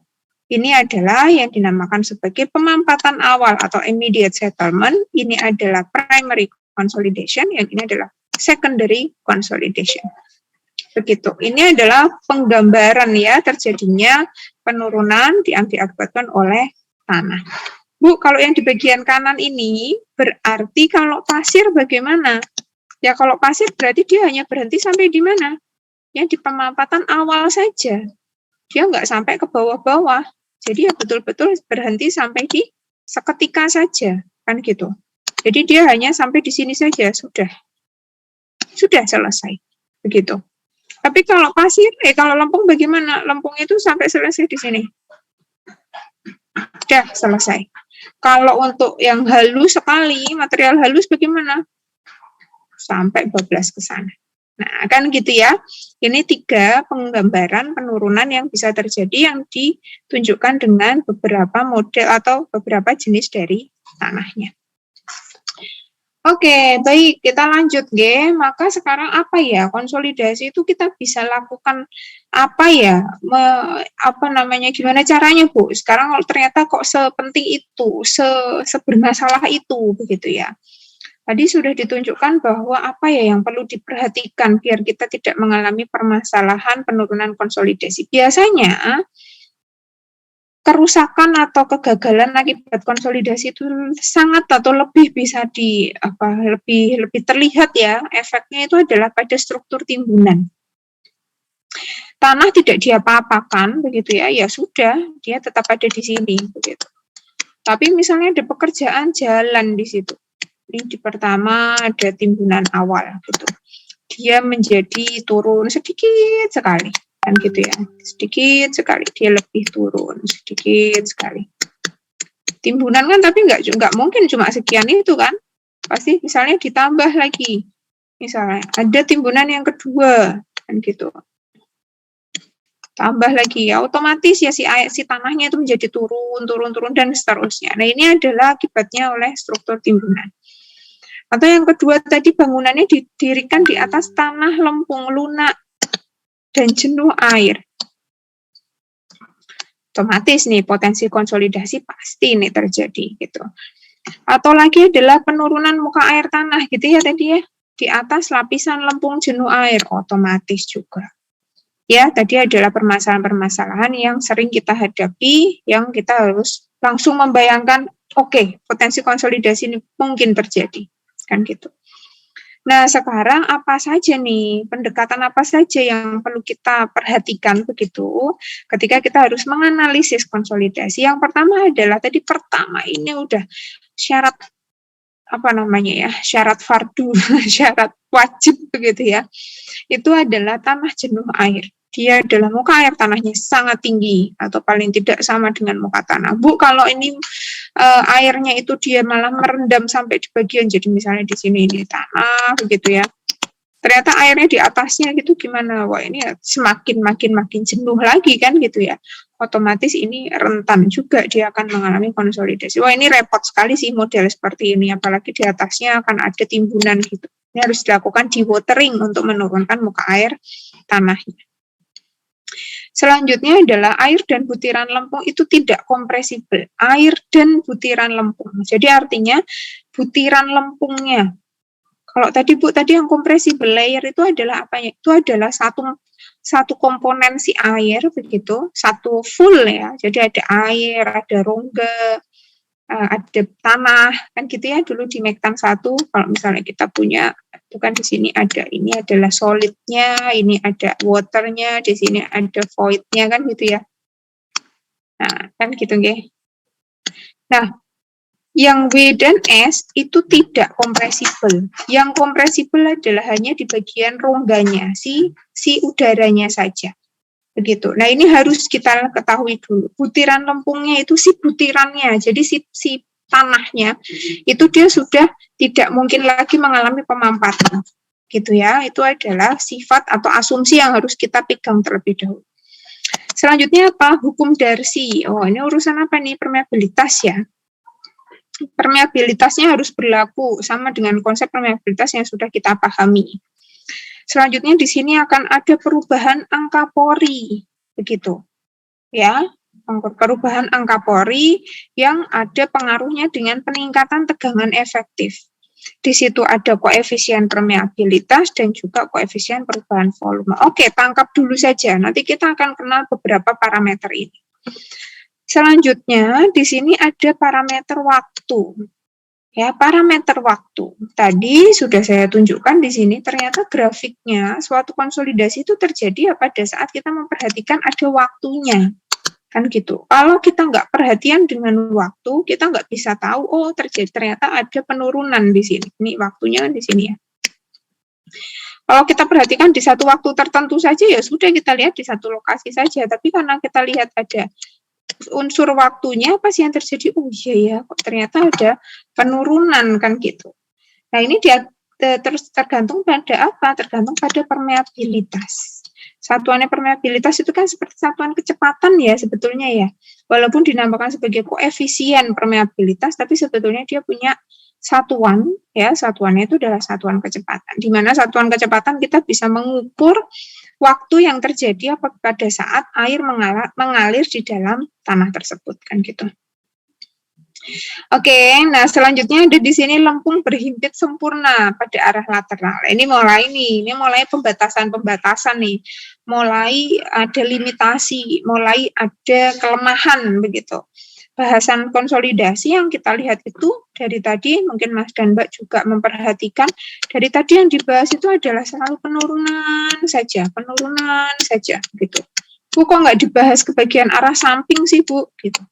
Ini adalah yang dinamakan sebagai pemampatan awal atau immediate settlement. Ini adalah primary consolidation, yang ini adalah secondary consolidation. Begitu. Ini adalah penggambaran ya terjadinya penurunan yang diakibatkan oleh tanah. Bu, kalau yang di bagian kanan ini berarti kalau pasir bagaimana? Ya kalau pasir berarti dia hanya berhenti sampai di mana? Ya di pemampatan awal saja. Dia nggak sampai ke bawah-bawah. Jadi ya betul-betul berhenti sampai di seketika saja, kan gitu. Jadi dia hanya sampai di sini saja, sudah selesai, begitu. Tapi kalau pasir, kalau lempung bagaimana? Lempung itu sampai selesai di sini. Sudah selesai. Kalau untuk yang halus sekali, material halus bagaimana? Sampai bablas ke sana. Nah, kan gitu ya. Ini 3 penggambaran penurunan yang bisa terjadi yang ditunjukkan dengan beberapa model atau beberapa jenis dari tanahnya. Oke, baik, kita lanjut, G. Maka sekarang apa ya? Konsolidasi itu kita bisa lakukan apa ya? Gimana caranya, Bu? Sekarang kalau ternyata kok sepenting itu, sebermasalah itu, begitu ya. Tadi sudah ditunjukkan bahwa apa ya yang perlu diperhatikan biar kita tidak mengalami permasalahan penurunan konsolidasi. Biasanya kerusakan atau kegagalan akibat konsolidasi itu sangat atau lebih bisa lebih terlihat ya, efeknya itu adalah pada struktur timbunan. Tanah tidak diapa-apakan begitu ya, ya sudah, dia tetap ada di sini begitu. Tapi misalnya ada pekerjaan jalan di situ. Ini di pertama ada timbunan awal gitu. Dia menjadi turun sedikit sekali kan gitu ya. Sedikit sekali dia lebih turun sedikit sekali. Timbunan kan tapi nggak mungkin cuma sekian itu kan. Pasti misalnya ditambah lagi. Misalnya ada timbunan yang kedua kan gitu. tambah lagi ya, otomatis ya si tanahnya itu menjadi turun dan seterusnya. Nah, ini adalah akibatnya oleh struktur timbunan. Atau yang kedua tadi, bangunannya didirikan di atas tanah lempung, lunak, dan jenuh air. Otomatis nih potensi konsolidasi pasti nih terjadi gitu. Atau lagi adalah penurunan muka air tanah gitu ya tadi ya, di atas lapisan lempung jenuh air, otomatis juga. Ya, tadi adalah permasalahan-permasalahan yang sering kita hadapi, yang kita harus langsung membayangkan, oke, potensi konsolidasi ini mungkin terjadi, kan gitu. Nah, sekarang apa saja nih, pendekatan apa saja yang perlu kita perhatikan begitu, ketika kita harus menganalisis konsolidasi. Yang pertama adalah, ini udah syarat, syarat fardu, syarat wajib begitu ya, itu adalah tanah jenuh air. Dia adalah muka air tanahnya sangat tinggi atau paling tidak sama dengan muka tanah. Bu, kalau ini airnya itu dia malah merendam sampai di bagian, jadi misalnya di sini ini tanah begitu ya. Ternyata airnya di atasnya gitu gimana? Wah, ini ya semakin makin jenuh lagi kan gitu ya. Otomatis ini rentan juga dia akan mengalami konsolidasi. Wah, ini repot sekali sih model seperti ini, apalagi di atasnya akan ada timbunan gitu. Ini harus dilakukan dewatering untuk menurunkan muka air tanahnya. Selanjutnya adalah air dan butiran lempung itu tidak kompresibel. Air dan butiran lempung. Jadi artinya butiran lempungnya. Kalau tadi Bu, tadi yang kompresibel layer itu adalah apanya? Itu adalah satu komponen si air begitu, satu full ya. Jadi ada air, ada rongga, ada tanah, kan gitu ya dulu di Mektan 1, kalau misalnya kita punya, itu kan di sini ada, ini adalah solidnya, ini ada waternya, di sini ada voidnya kan gitu ya. Nah, kan gitu nggih. Nah, yang W dan S itu tidak kompresibel. Yang kompresibel adalah hanya di bagian rongganya, si udaranya saja. Begitu. Nah, ini harus kita ketahui dulu. Butiran lempungnya itu si butirannya, jadi si tanahnya itu dia sudah tidak mungkin lagi mengalami pemampatan. Gitu ya. Itu adalah sifat atau asumsi yang harus kita pegang terlebih dahulu. Selanjutnya apa? Hukum Darcy. Oh, ini urusan apa nih? Permeabilitas ya. Permeabilitasnya harus berlaku sama dengan konsep permeabilitas yang sudah kita pahami. Selanjutnya di sini akan ada perubahan angka pori, begitu, ya, perubahan angka pori yang ada pengaruhnya dengan peningkatan tegangan efektif. Di situ ada koefisien permeabilitas dan juga koefisien perubahan volume. Oke, tangkap dulu saja. Nanti kita akan kenal beberapa parameter ini. Selanjutnya di sini ada parameter waktu. Ya, parameter waktu. Tadi sudah saya tunjukkan di sini, ternyata grafiknya suatu konsolidasi itu terjadi pada saat kita memperhatikan ada waktunya. Kan gitu. Kalau kita nggak perhatian dengan waktu, kita nggak bisa tahu, oh ternyata ada penurunan di sini. Ini waktunya di sini ya. Kalau kita perhatikan di satu waktu tertentu saja, ya sudah kita lihat di satu lokasi saja. Tapi karena kita lihat ada unsur waktunya, apa sih yang terjadi? Oh iya ya, kok ternyata ada penurunan kan gitu. Nah, ini dia terus tergantung pada apa? Tergantung pada permeabilitas. Satuannya permeabilitas itu kan seperti satuan kecepatan ya sebetulnya ya. Walaupun dinamakan sebagai koefisien permeabilitas, tapi sebetulnya dia punya satuan ya. Satuannya itu adalah satuan kecepatan. Di mana satuan kecepatan kita bisa mengukur waktu yang terjadi pada saat air mengalir di dalam tanah tersebut kan gitu. Oke, nah selanjutnya ada di sini lempung berhimpit sempurna pada arah lateral. Ini mulai pembatasan nih, mulai ada limitasi, mulai ada kelemahan begitu. Bahasan konsolidasi yang kita lihat itu dari tadi, mungkin Mas dan Mbak juga memperhatikan, dari tadi yang dibahas itu adalah selalu penurunan saja gitu. Bu, kok nggak dibahas ke bagian arah samping sih Bu gitu.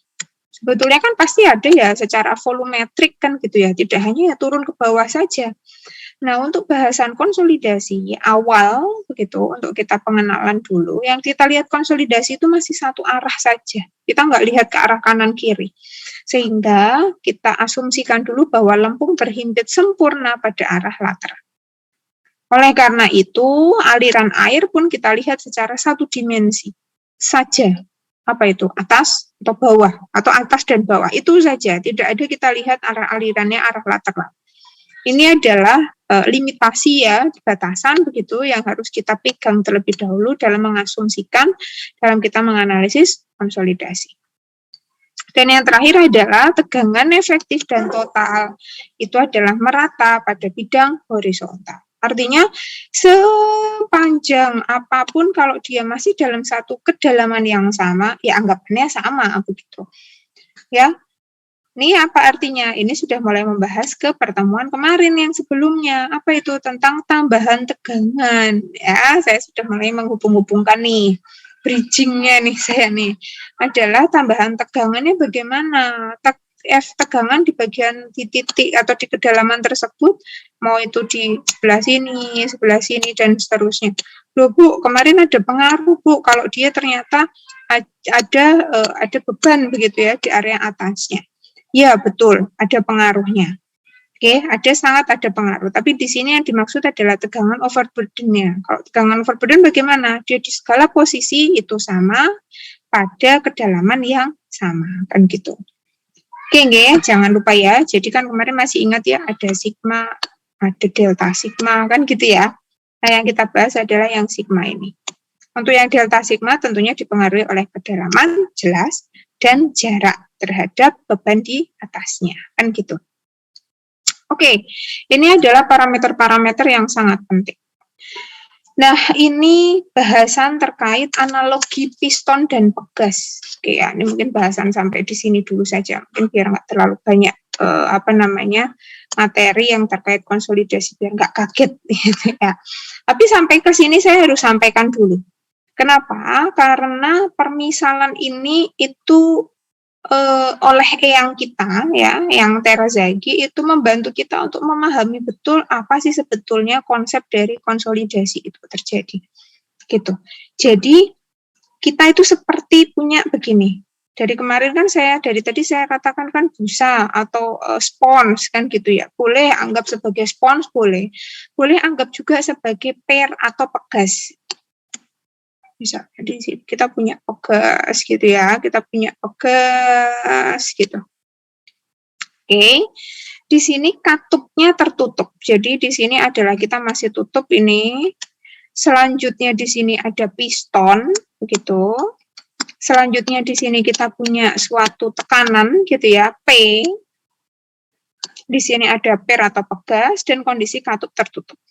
Sebetulnya kan pasti ada ya secara volumetrik kan gitu ya, tidak hanya ya turun ke bawah saja. Nah, untuk bahasan konsolidasi awal begitu, untuk kita pengenalan dulu, yang kita lihat konsolidasi itu masih satu arah saja. Kita nggak lihat ke arah kanan kiri. Sehingga kita asumsikan dulu bahwa lempung berhimpit sempurna pada arah lateral. Oleh karena itu, aliran air pun kita lihat secara satu dimensi. saja. Apa itu? Atas atau bawah, atau atas dan bawah. Itu saja, tidak ada kita lihat arah alirannya, arah lateral. Ini adalah limitasi ya, batasan begitu yang harus kita pegang terlebih dahulu dalam mengasumsikan, dalam kita menganalisis konsolidasi. Dan yang terakhir adalah tegangan efektif dan total. Itu adalah merata pada bidang horizontal. Artinya sepanjang apapun kalau dia masih dalam satu kedalaman yang sama, ya anggapannya sama begitu. Ya. Ini apa artinya? Ini sudah mulai membahas ke pertemuan kemarin yang sebelumnya. Apa itu? Tentang tambahan tegangan. Ya, saya sudah mulai menghubung-hubungkan nih. Bridging-nya nih saya nih. Adalah tambahan tegangannya bagaimana? Tegangan di bagian di titik atau di kedalaman tersebut, mau itu di sebelah sini, dan seterusnya. Loh Bu, kemarin ada pengaruh Bu, kalau dia ternyata ada beban begitu ya di area atasnya. Ya, betul, ada pengaruhnya. Oke, sangat ada pengaruh. Tapi di sini yang dimaksud adalah tegangan overburden-nya. Kalau tegangan overburden bagaimana? Dia di segala posisi itu sama pada kedalaman yang sama, kan gitu. Oke, jangan lupa ya. Jadi kan kemarin masih ingat ya, ada sigma, ada delta sigma, kan gitu ya. Nah, yang kita bahas adalah yang sigma ini. Untuk yang delta sigma tentunya dipengaruhi oleh kedalaman, jelas, dan jarak terhadap beban di atasnya, kan gitu. Oke, ini adalah parameter-parameter yang sangat penting. Nah, ini bahasan terkait analogi piston dan pegas. Oke ya, ini mungkin bahasan sampai di sini dulu saja, mungkin biar nggak terlalu banyak materi yang terkait konsolidasi, biar nggak kaget gitu ya. Tapi sampai ke sini saya harus sampaikan dulu. Kenapa? Karena permisalan ini itu oleh eyang kita ya, yang Terazaghi itu membantu kita untuk memahami betul apa sih sebetulnya konsep dari konsolidasi itu terjadi. Gitu. Jadi kita itu seperti punya begini. Dari kemarin kan dari tadi saya katakan kan busa atau spons kan gitu ya. Boleh anggap sebagai spons, boleh. Boleh anggap juga sebagai per atau pegas. Bisa, jadi kita punya pegas gitu ya, kita punya pegas gitu. Oke, di sini katupnya tertutup, jadi di sini adalah kita masih tutup ini. Selanjutnya di sini ada piston, begitu. Selanjutnya di sini kita punya suatu tekanan gitu ya, P. Di sini ada per atau pegas dan kondisi katup tertutup.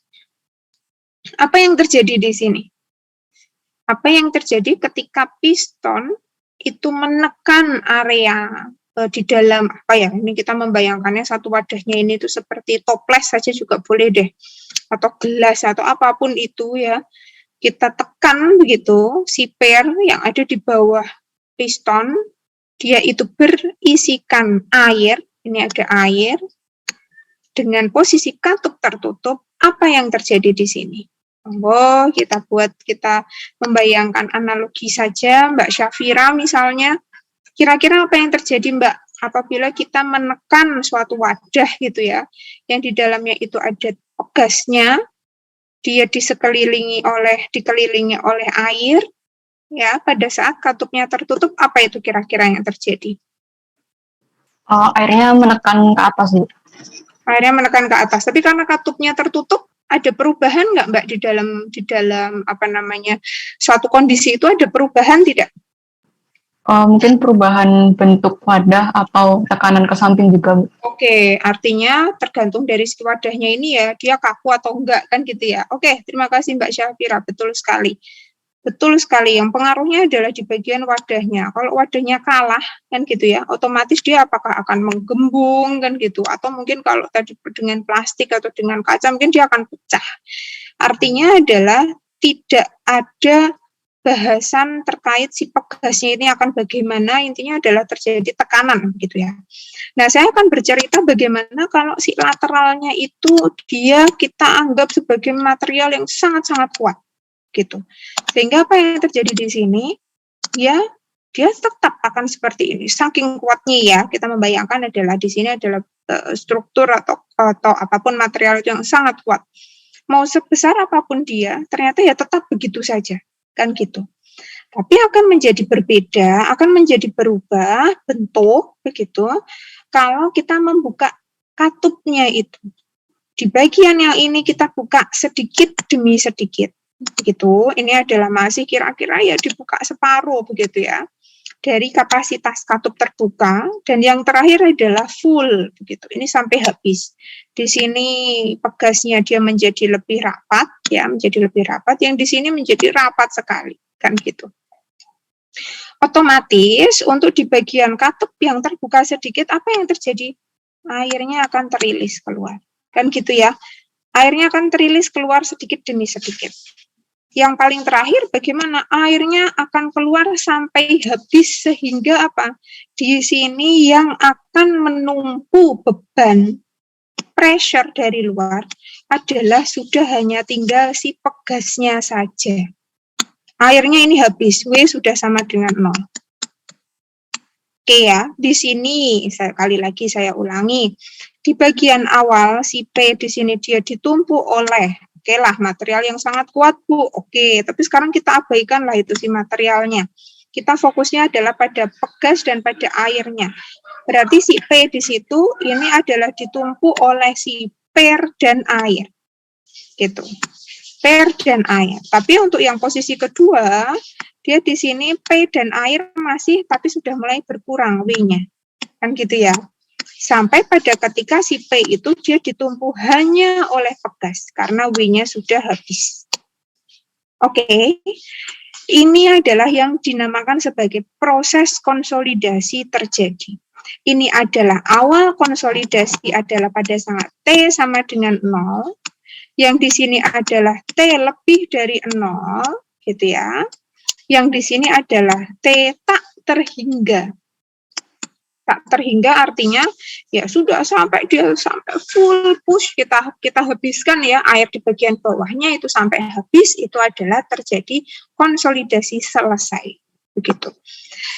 Apa yang terjadi di sini? Apa yang terjadi ketika piston itu menekan area di dalam apa ya, ini kita membayangkannya satu wadahnya ini tuh seperti toples saja juga boleh deh, atau gelas atau apapun itu ya, kita tekan begitu si per yang ada di bawah piston, dia itu berisikan air, ini ada air dengan posisi katup tertutup. Apa yang terjadi di sini? Kita membayangkan analogi saja, Mbak Syafira misalnya, kira-kira apa yang terjadi Mbak apabila kita menekan suatu wadah gitu ya, yang di dalamnya itu ada pegasnya, dia dikelilingi oleh air, ya, pada saat katupnya tertutup, apa itu kira-kira yang terjadi? Airnya menekan ke atas, Bu. Airnya menekan ke atas, tapi karena katupnya tertutup, ada perubahan nggak Mbak di dalam apa namanya suatu kondisi itu, ada perubahan tidak? Mungkin perubahan bentuk wadah atau tekanan ke samping juga. Oke, artinya tergantung dari si wadahnya ini ya, dia kaku atau enggak kan gitu ya. Oke, terima kasih Mbak Syafira, betul sekali. Betul sekali, yang pengaruhnya adalah di bagian wadahnya. Kalau wadahnya kalah kan gitu ya, otomatis dia apakah akan menggembung kan gitu, atau mungkin kalau tadi dengan plastik atau dengan kaca mungkin dia akan pecah. Artinya adalah tidak ada bahasan terkait si pegasnya ini akan bagaimana, intinya adalah terjadi tekanan gitu ya. Nah, saya akan bercerita bagaimana kalau si lateralnya itu dia kita anggap sebagai material yang sangat-sangat kuat gitu. Sehingga apa yang terjadi di sini? Ya, dia tetap akan seperti ini. Saking kuatnya ya, kita membayangkan adalah di sini adalah struktur atau apapun material itu yang sangat kuat. Mau sebesar apapun dia, ternyata ya tetap begitu saja. Kan gitu. Tapi akan menjadi berbeda, akan menjadi berubah bentuk begitu kalau kita membuka katupnya itu. Di bagian yang ini kita buka sedikit demi sedikit. Begitu. Ini adalah masih kira-kira ya dibuka separuh begitu ya. Dari kapasitas katup terbuka, dan yang terakhir adalah full begitu. Ini sampai habis. Di sini pegasnya dia menjadi lebih rapat ya, menjadi lebih rapat. Yang di sini menjadi rapat sekali, kan gitu. Otomatis untuk di bagian katup yang terbuka sedikit, apa yang terjadi? Airnya akan terilis keluar. Kan gitu ya. Airnya akan terilis keluar sedikit demi sedikit. Yang paling terakhir bagaimana? Airnya akan keluar sampai habis sehingga apa? Di sini yang akan menumpu beban pressure dari luar adalah sudah hanya tinggal si pegasnya saja. Airnya ini habis, W sudah sama dengan 0. Oke ya, di sini sekali lagi saya ulangi. Di bagian awal si P di sini dia ditumpu oleh, oke lah, material yang sangat kuat Bu. Oke, tapi sekarang kita abaikan lah itu si materialnya. Kita fokusnya adalah pada pegas dan pada airnya. Berarti si P di situ ini adalah ditumpu oleh si per dan air. Gitu. Per dan air. Tapi untuk yang posisi kedua, dia di sini P dan air masih, tapi sudah mulai berkurang W-nya. Kan gitu ya. Sampai pada ketika si P itu dia ditumpu hanya oleh pegas, karena W-nya sudah habis. Oke. Ini adalah yang dinamakan sebagai proses konsolidasi terjadi. Ini adalah awal konsolidasi adalah pada saat T sama dengan 0. Yang di sini adalah T lebih dari 0, gitu ya. Yang di sini adalah T tak terhingga. Tak terhingga artinya ya sudah sampai dia sampai full push kita habiskan ya air di bagian bawahnya itu sampai habis, itu adalah terjadi konsolidasi selesai begitu.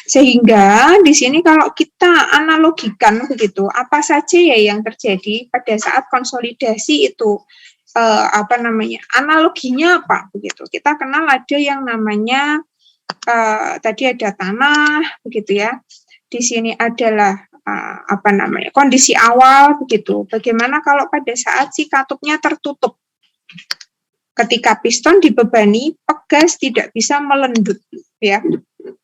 Sehingga di sini kalau kita analogikan begitu, apa saja ya yang terjadi pada saat konsolidasi itu analoginya apa begitu. Kita kenal ada yang namanya tadi ada tanah begitu ya. Di sini adalah kondisi awal begitu. Bagaimana kalau pada saat si katupnya tertutup? Ketika piston dibebani, pegas tidak bisa melendut ya.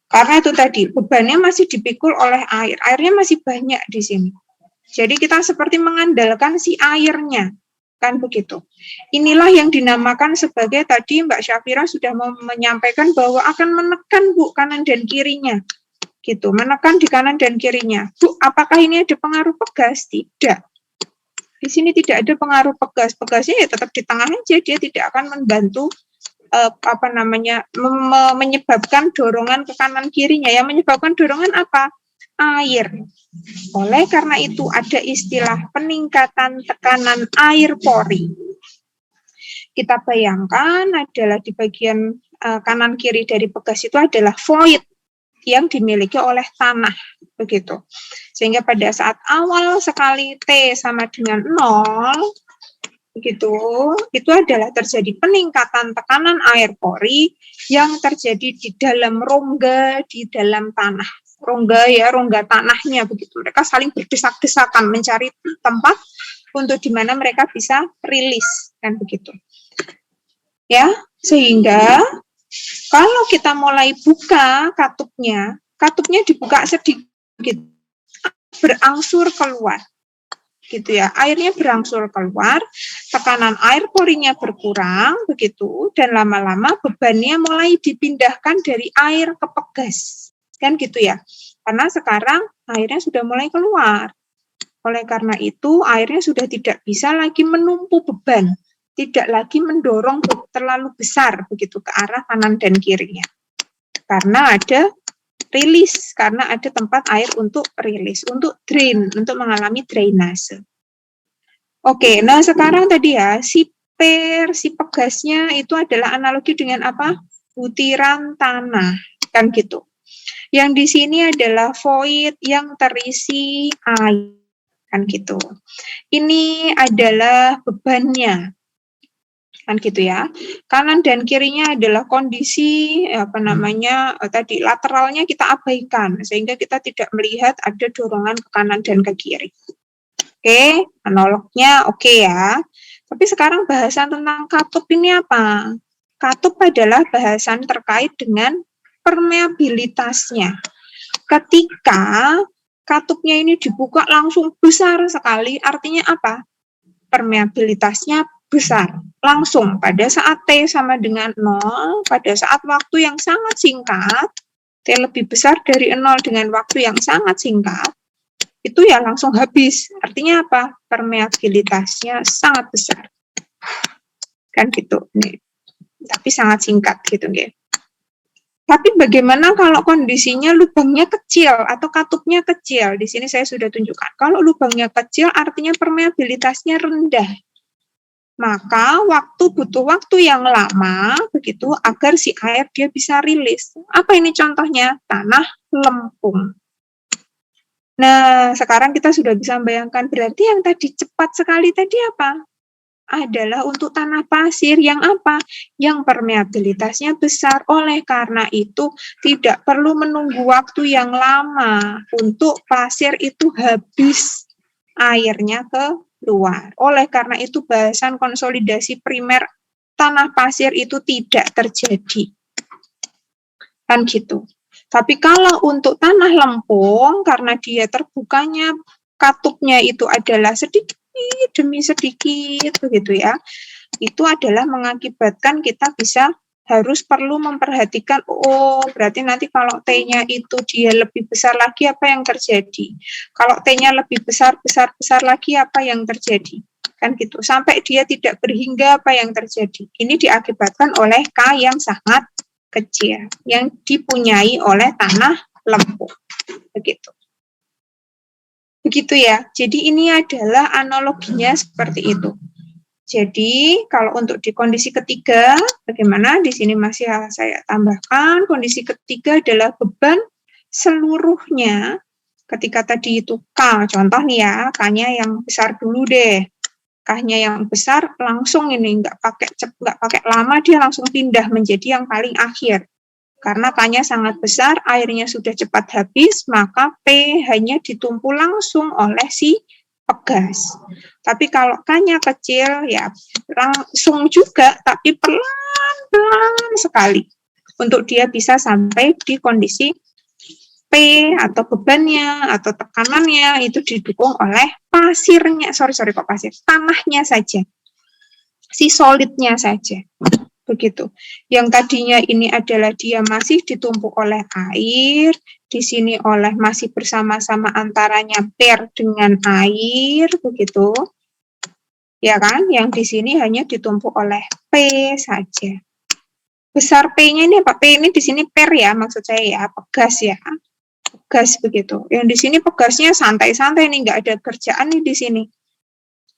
Karena itu tadi bebannya masih dipikul oleh air. Airnya masih banyak di sini. Jadi kita seperti mengandalkan si airnya. Kan begitu. Inilah yang dinamakan sebagai tadi Mbak Syafira sudah menyampaikan bahwa akan menekan Bu kanan dan kirinya. Gitu, menekan di kanan dan kirinya. Bu, apakah ini ada pengaruh pegas? Tidak. Di sini tidak ada pengaruh pegas. Pegasnya ya tetap di tengah aja, dia tidak akan membantu menyebabkan dorongan ke kanan kirinya. Yang menyebabkan dorongan apa? Air. Oleh karena itu ada istilah peningkatan tekanan air pori. Kita bayangkan adalah di bagian kanan kiri dari pegas itu adalah void yang dimiliki oleh tanah begitu. Sehingga pada saat awal sekali T sama dengan 0 begitu, itu adalah terjadi peningkatan tekanan air pori yang terjadi di dalam rongga di dalam tanah. Rongga tanahnya begitu. Mereka saling berdesak-desakan mencari tempat untuk di mana mereka bisa rilis kan begitu. Ya, sehingga kalau kita mulai buka katupnya dibuka sedikit, berangsur keluar, gitu ya. Airnya berangsur keluar, tekanan air porinya berkurang, begitu, dan lama-lama bebannya mulai dipindahkan dari air ke pegas, kan gitu ya. Karena sekarang airnya sudah mulai keluar. Oleh karena itu, airnya sudah tidak bisa lagi menumpu beban. Tidak lagi mendorong terlalu besar begitu ke arah kanan dan kirinya. Karena ada rilis, karena ada tempat air untuk rilis, untuk drain, untuk mengalami drainase. Oke, nah sekarang tadi ya, si pegasnya itu adalah analogi dengan apa? Butiran tanah, kan gitu. Yang di sini adalah void yang terisi air, kan gitu. Ini adalah bebannya. kan gitu ya. Kanan dan kirinya adalah kondisi tadi lateralnya kita abaikan sehingga kita tidak melihat ada dorongan ke kanan dan ke kiri. Oke, analognya oke ya. Tapi sekarang bahasan tentang katup ini apa? Katup adalah bahasan terkait dengan permeabilitasnya. Ketika katupnya ini dibuka langsung besar sekali, artinya apa? Permeabilitasnya besar. Langsung pada saat T sama dengan 0, pada saat waktu yang sangat singkat, T lebih besar dari 0 dengan waktu yang sangat singkat, itu ya langsung habis. Artinya apa? Permeabilitasnya sangat besar. Kan gitu. Nih. Tapi sangat singkat gitu, nggih. Tapi bagaimana kalau kondisinya lubangnya kecil atau katupnya kecil? Di sini saya sudah tunjukkan. Kalau lubangnya kecil artinya permeabilitasnya rendah. Maka butuh waktu yang lama begitu agar si air dia bisa rilis. Apa ini contohnya? Tanah lempung. Nah, sekarang kita sudah bisa membayangkan berarti yang tadi cepat sekali tadi apa? Adalah untuk tanah pasir yang apa? Yang permeabilitasnya besar. Oleh karena itu tidak perlu menunggu waktu yang lama untuk pasir itu habis airnya keluar. Oleh karena itu bahasan konsolidasi primer tanah pasir itu tidak terjadi. Kan gitu. Tapi kalau untuk tanah lempung, karena dia terbukanya katupnya itu adalah sedikit demi sedikit, begitu ya, itu adalah mengakibatkan kita harus perlu memperhatikan, oh berarti nanti kalau T-nya itu dia lebih besar lagi, apa yang terjadi? Kalau T-nya lebih besar lagi, apa yang terjadi? Kan gitu, sampai dia tidak berhingga, apa yang terjadi? Ini diakibatkan oleh K yang sangat kecil yang dipunyai oleh tanah lempung. Begitu ya. Jadi ini adalah analoginya seperti itu. Jadi kalau untuk di kondisi ketiga, bagaimana? Di sini masih saya tambahkan, kondisi ketiga adalah beban seluruhnya. Ketika tadi itu K, contoh nih ya, K-nya yang besar dulu deh. K-nya yang besar langsung ini nggak pakai lama, dia langsung pindah menjadi yang paling akhir. Karena K-nya sangat besar, airnya sudah cepat habis, maka P hanya ditumpu langsung oleh si pegas. Tapi kalau K-nya kecil, ya langsung juga, tapi pelan-pelan sekali. Untuk dia bisa sampai di kondisi P atau bebannya atau tekanannya itu didukung oleh pasirnya, tanahnya saja, si solidnya saja, begitu. Yang tadinya ini adalah dia masih ditumpuk oleh air, di sini masih bersama-sama antaranya per dengan air, begitu, ya kan? Yang di sini hanya ditumpuk oleh P saja. Besar P-nya ini apa? P ini di sini per ya, maksud saya ya, pegas ya. Pegas begitu. Yang di sini pegasnya santai-santai nih, nggak ada kerjaan nih di sini.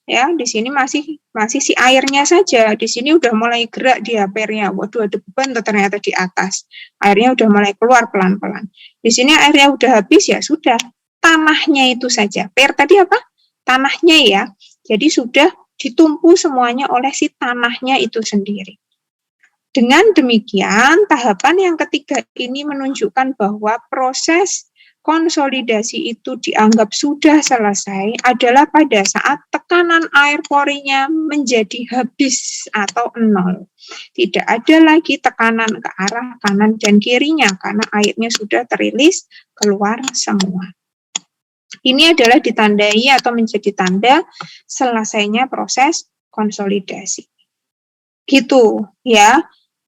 Ya, di sini masih si airnya saja. Di sini udah mulai gerak dia pernya. Waduh, ada beban tuh ternyata di atas. Airnya udah mulai keluar pelan-pelan. Di sini airnya udah habis, ya sudah. Tanahnya itu saja. Per tadi apa? Tanahnya ya. Jadi sudah ditumpu semuanya oleh si tanahnya itu sendiri. Dengan demikian, tahapan yang ketiga ini menunjukkan bahwa proses konsolidasi itu dianggap sudah selesai adalah pada saat tekanan air porinya menjadi habis atau 0. Tidak ada lagi tekanan ke arah kanan dan kirinya karena airnya sudah terilis keluar semua. Ini adalah ditandai atau menjadi tanda selesainya proses konsolidasi. Gitu ya.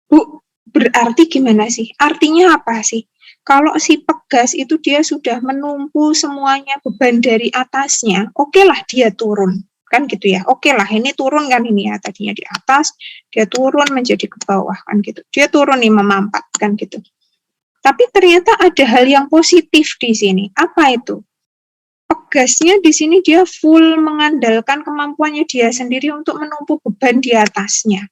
Bu, berarti gimana sih? Artinya apa sih? Kalau si pegas itu dia sudah menumpu semuanya beban dari atasnya, okelah dia turun. Kan gitu ya, okelah ini turun kan ini ya, tadinya di atas, dia turun menjadi ke bawah kan gitu. Dia turun nih memampat kan gitu. Tapi ternyata ada hal yang positif di sini. Apa itu? Pegasnya di sini dia full mengandalkan kemampuannya dia sendiri untuk menumpu beban di atasnya.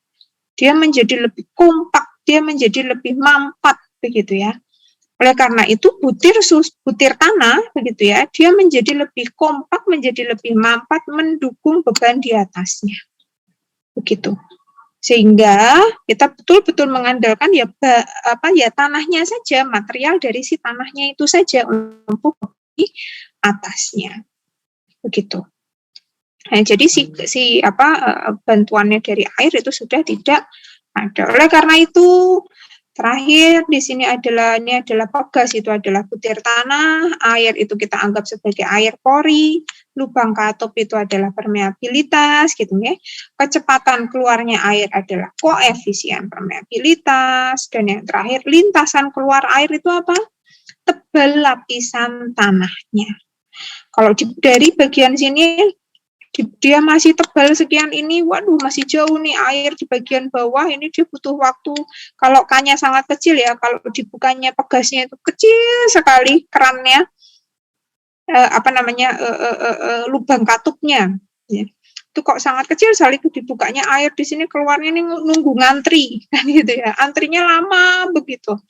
Dia menjadi lebih kompak, dia menjadi lebih mampat, begitu ya. Oleh karena itu, butir tanah, begitu ya, dia menjadi lebih kompak, menjadi lebih mampat, mendukung beban di atasnya. Begitu. Sehingga kita betul-betul mengandalkan ya tanahnya saja, material dari si tanahnya itu saja untuk di atasnya. Begitu. Nah, jadi bantuannya dari air itu sudah tidak ada. Oleh karena itu, terakhir di sini ini adalah pegas, itu adalah butir tanah, air itu kita anggap sebagai air pori, lubang katup itu adalah permeabilitas, gitu ya. Kecepatan keluarnya air adalah koefisien permeabilitas, dan yang terakhir lintasan keluar air itu apa? Tebal lapisan tanahnya. Kalau dari bagian sini dia masih tebal sekian ini, waduh masih jauh nih air di bagian bawah, ini dia butuh waktu. Kalau kannya sangat kecil ya, kalau dibukanya pegasnya itu kecil sekali kerannya, lubang katupnya, ya. Itu kok sangat kecil sekali dibukanya air di sini keluarnya ini nunggu ngantri, kan gitu ya, antrinya lama begitu.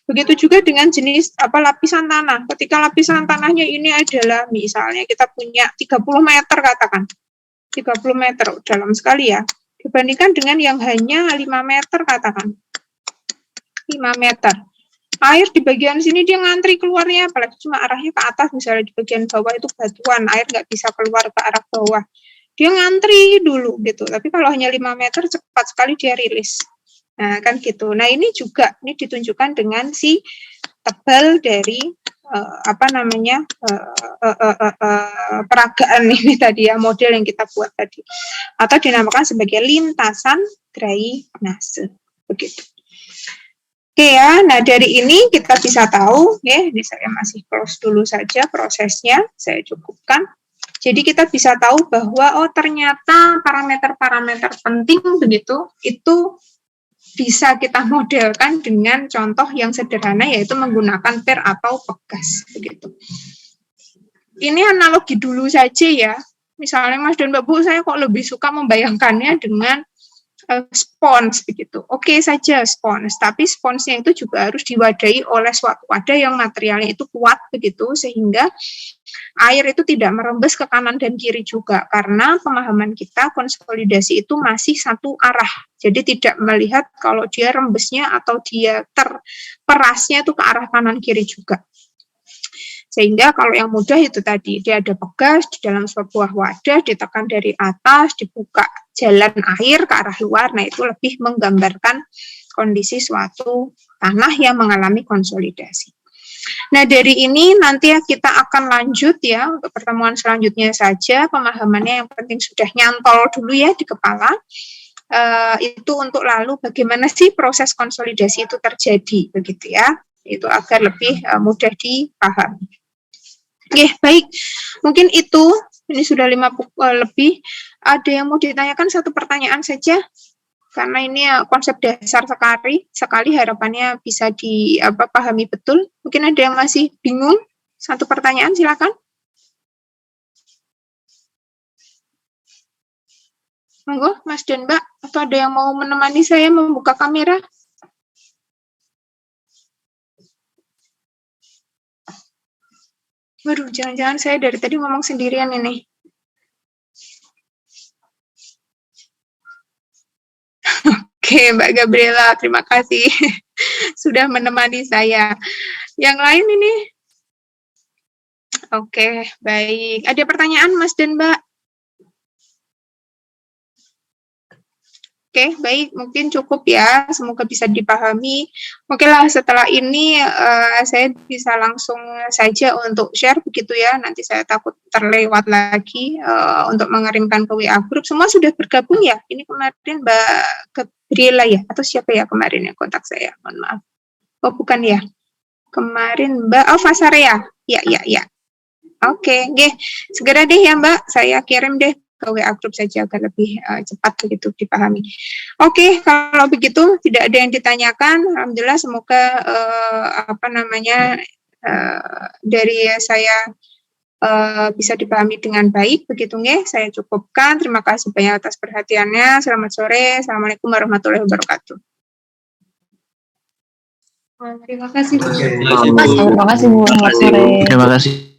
Begitu juga dengan jenis lapisan tanah. Ketika lapisan tanahnya ini adalah misalnya kita punya 30 meter katakan. 30 meter dalam sekali ya. Dibandingkan dengan yang hanya 5 meter katakan. 5 meter. Air di bagian sini dia ngantri keluarnya, apalagi cuma arahnya ke atas, misalnya di bagian bawah itu batuan, air nggak bisa keluar ke arah bawah. Dia ngantri dulu gitu. Tapi kalau hanya 5 meter cepat sekali dia rilis. Nah, kan gitu. Nah, ini juga ditunjukkan dengan si tebal dari peragaan ini tadi ya, model yang kita buat tadi. Atau dinamakan sebagai lintasan drainase. Begitu. Oke ya, nah dari ini kita bisa tahu, ya, ini saya masih close dulu saja prosesnya, saya cukupkan. Jadi kita bisa tahu bahwa ternyata parameter-parameter penting begitu itu bisa kita modelkan dengan contoh yang sederhana, yaitu menggunakan per atau pegas begitu. Ini analogi dulu saja ya. Misalnya Mas dan Mbak Bu, saya kok lebih suka membayangkannya dengan spons begitu. Oke saja spons, tapi sponsnya itu juga harus diwadahi oleh suatu wadah yang materialnya itu kuat begitu, sehingga air itu tidak merembes ke kanan dan kiri juga, karena pemahaman kita konsolidasi itu masih satu arah. Jadi tidak melihat kalau dia rembesnya atau dia terperasnya itu ke arah kanan kiri juga. Sehingga kalau yang mudah itu tadi, dia ada pegas di dalam sebuah wadah, ditekan dari atas, dibuka jalan air ke arah luar, nah itu lebih menggambarkan kondisi suatu tanah yang mengalami konsolidasi. Nah, dari ini nanti kita akan lanjut ya, untuk pertemuan selanjutnya saja, pemahamannya yang penting sudah nyantol dulu ya di kepala, itu untuk lalu bagaimana sih proses konsolidasi itu terjadi, begitu ya, itu agar lebih mudah dipahami. Oke, baik. Mungkin itu, ini sudah 50 lebih. Ada yang mau ditanyakan satu pertanyaan saja? Karena ini konsep dasar sekali harapannya bisa dipahami betul. Mungkin ada yang masih bingung? Satu pertanyaan, silakan. Monggo, Mas dan Mbak, atau ada yang mau menemani saya membuka kamera? Waduh, jangan-jangan saya dari tadi ngomong sendirian ini. Oke, Mbak Gabriela, terima kasih sudah menemani saya. Yang lain ini? Oke, baik. Ada pertanyaan, Mas dan Mbak? Oke, baik. Mungkin cukup ya. Semoga bisa dipahami. Oke lah, setelah ini saya bisa langsung saja untuk share begitu ya. Nanti saya takut terlewat lagi untuk mengirimkan ke WA Group. Semua sudah bergabung ya? Ini kemarin Mbak Gabriela ya? Atau siapa ya kemarin yang kontak saya? Mohon maaf. Oh, bukan ya? Kemarin Mbak Fasarea. Ya. Oke, segera deh ya Mbak. Saya kirim deh ke WA Group saja agar lebih cepat begitu dipahami. Oke, kalau begitu tidak ada yang ditanyakan. Alhamdulillah, semoga dari saya bisa dipahami dengan baik begitu nggih. Saya cukupkan. Terima kasih banyak atas perhatiannya. Selamat sore. Assalamualaikum warahmatullahi wabarakatuh. Terima kasih Bu. Terima kasih Bu. Selamat sore. Terima kasih.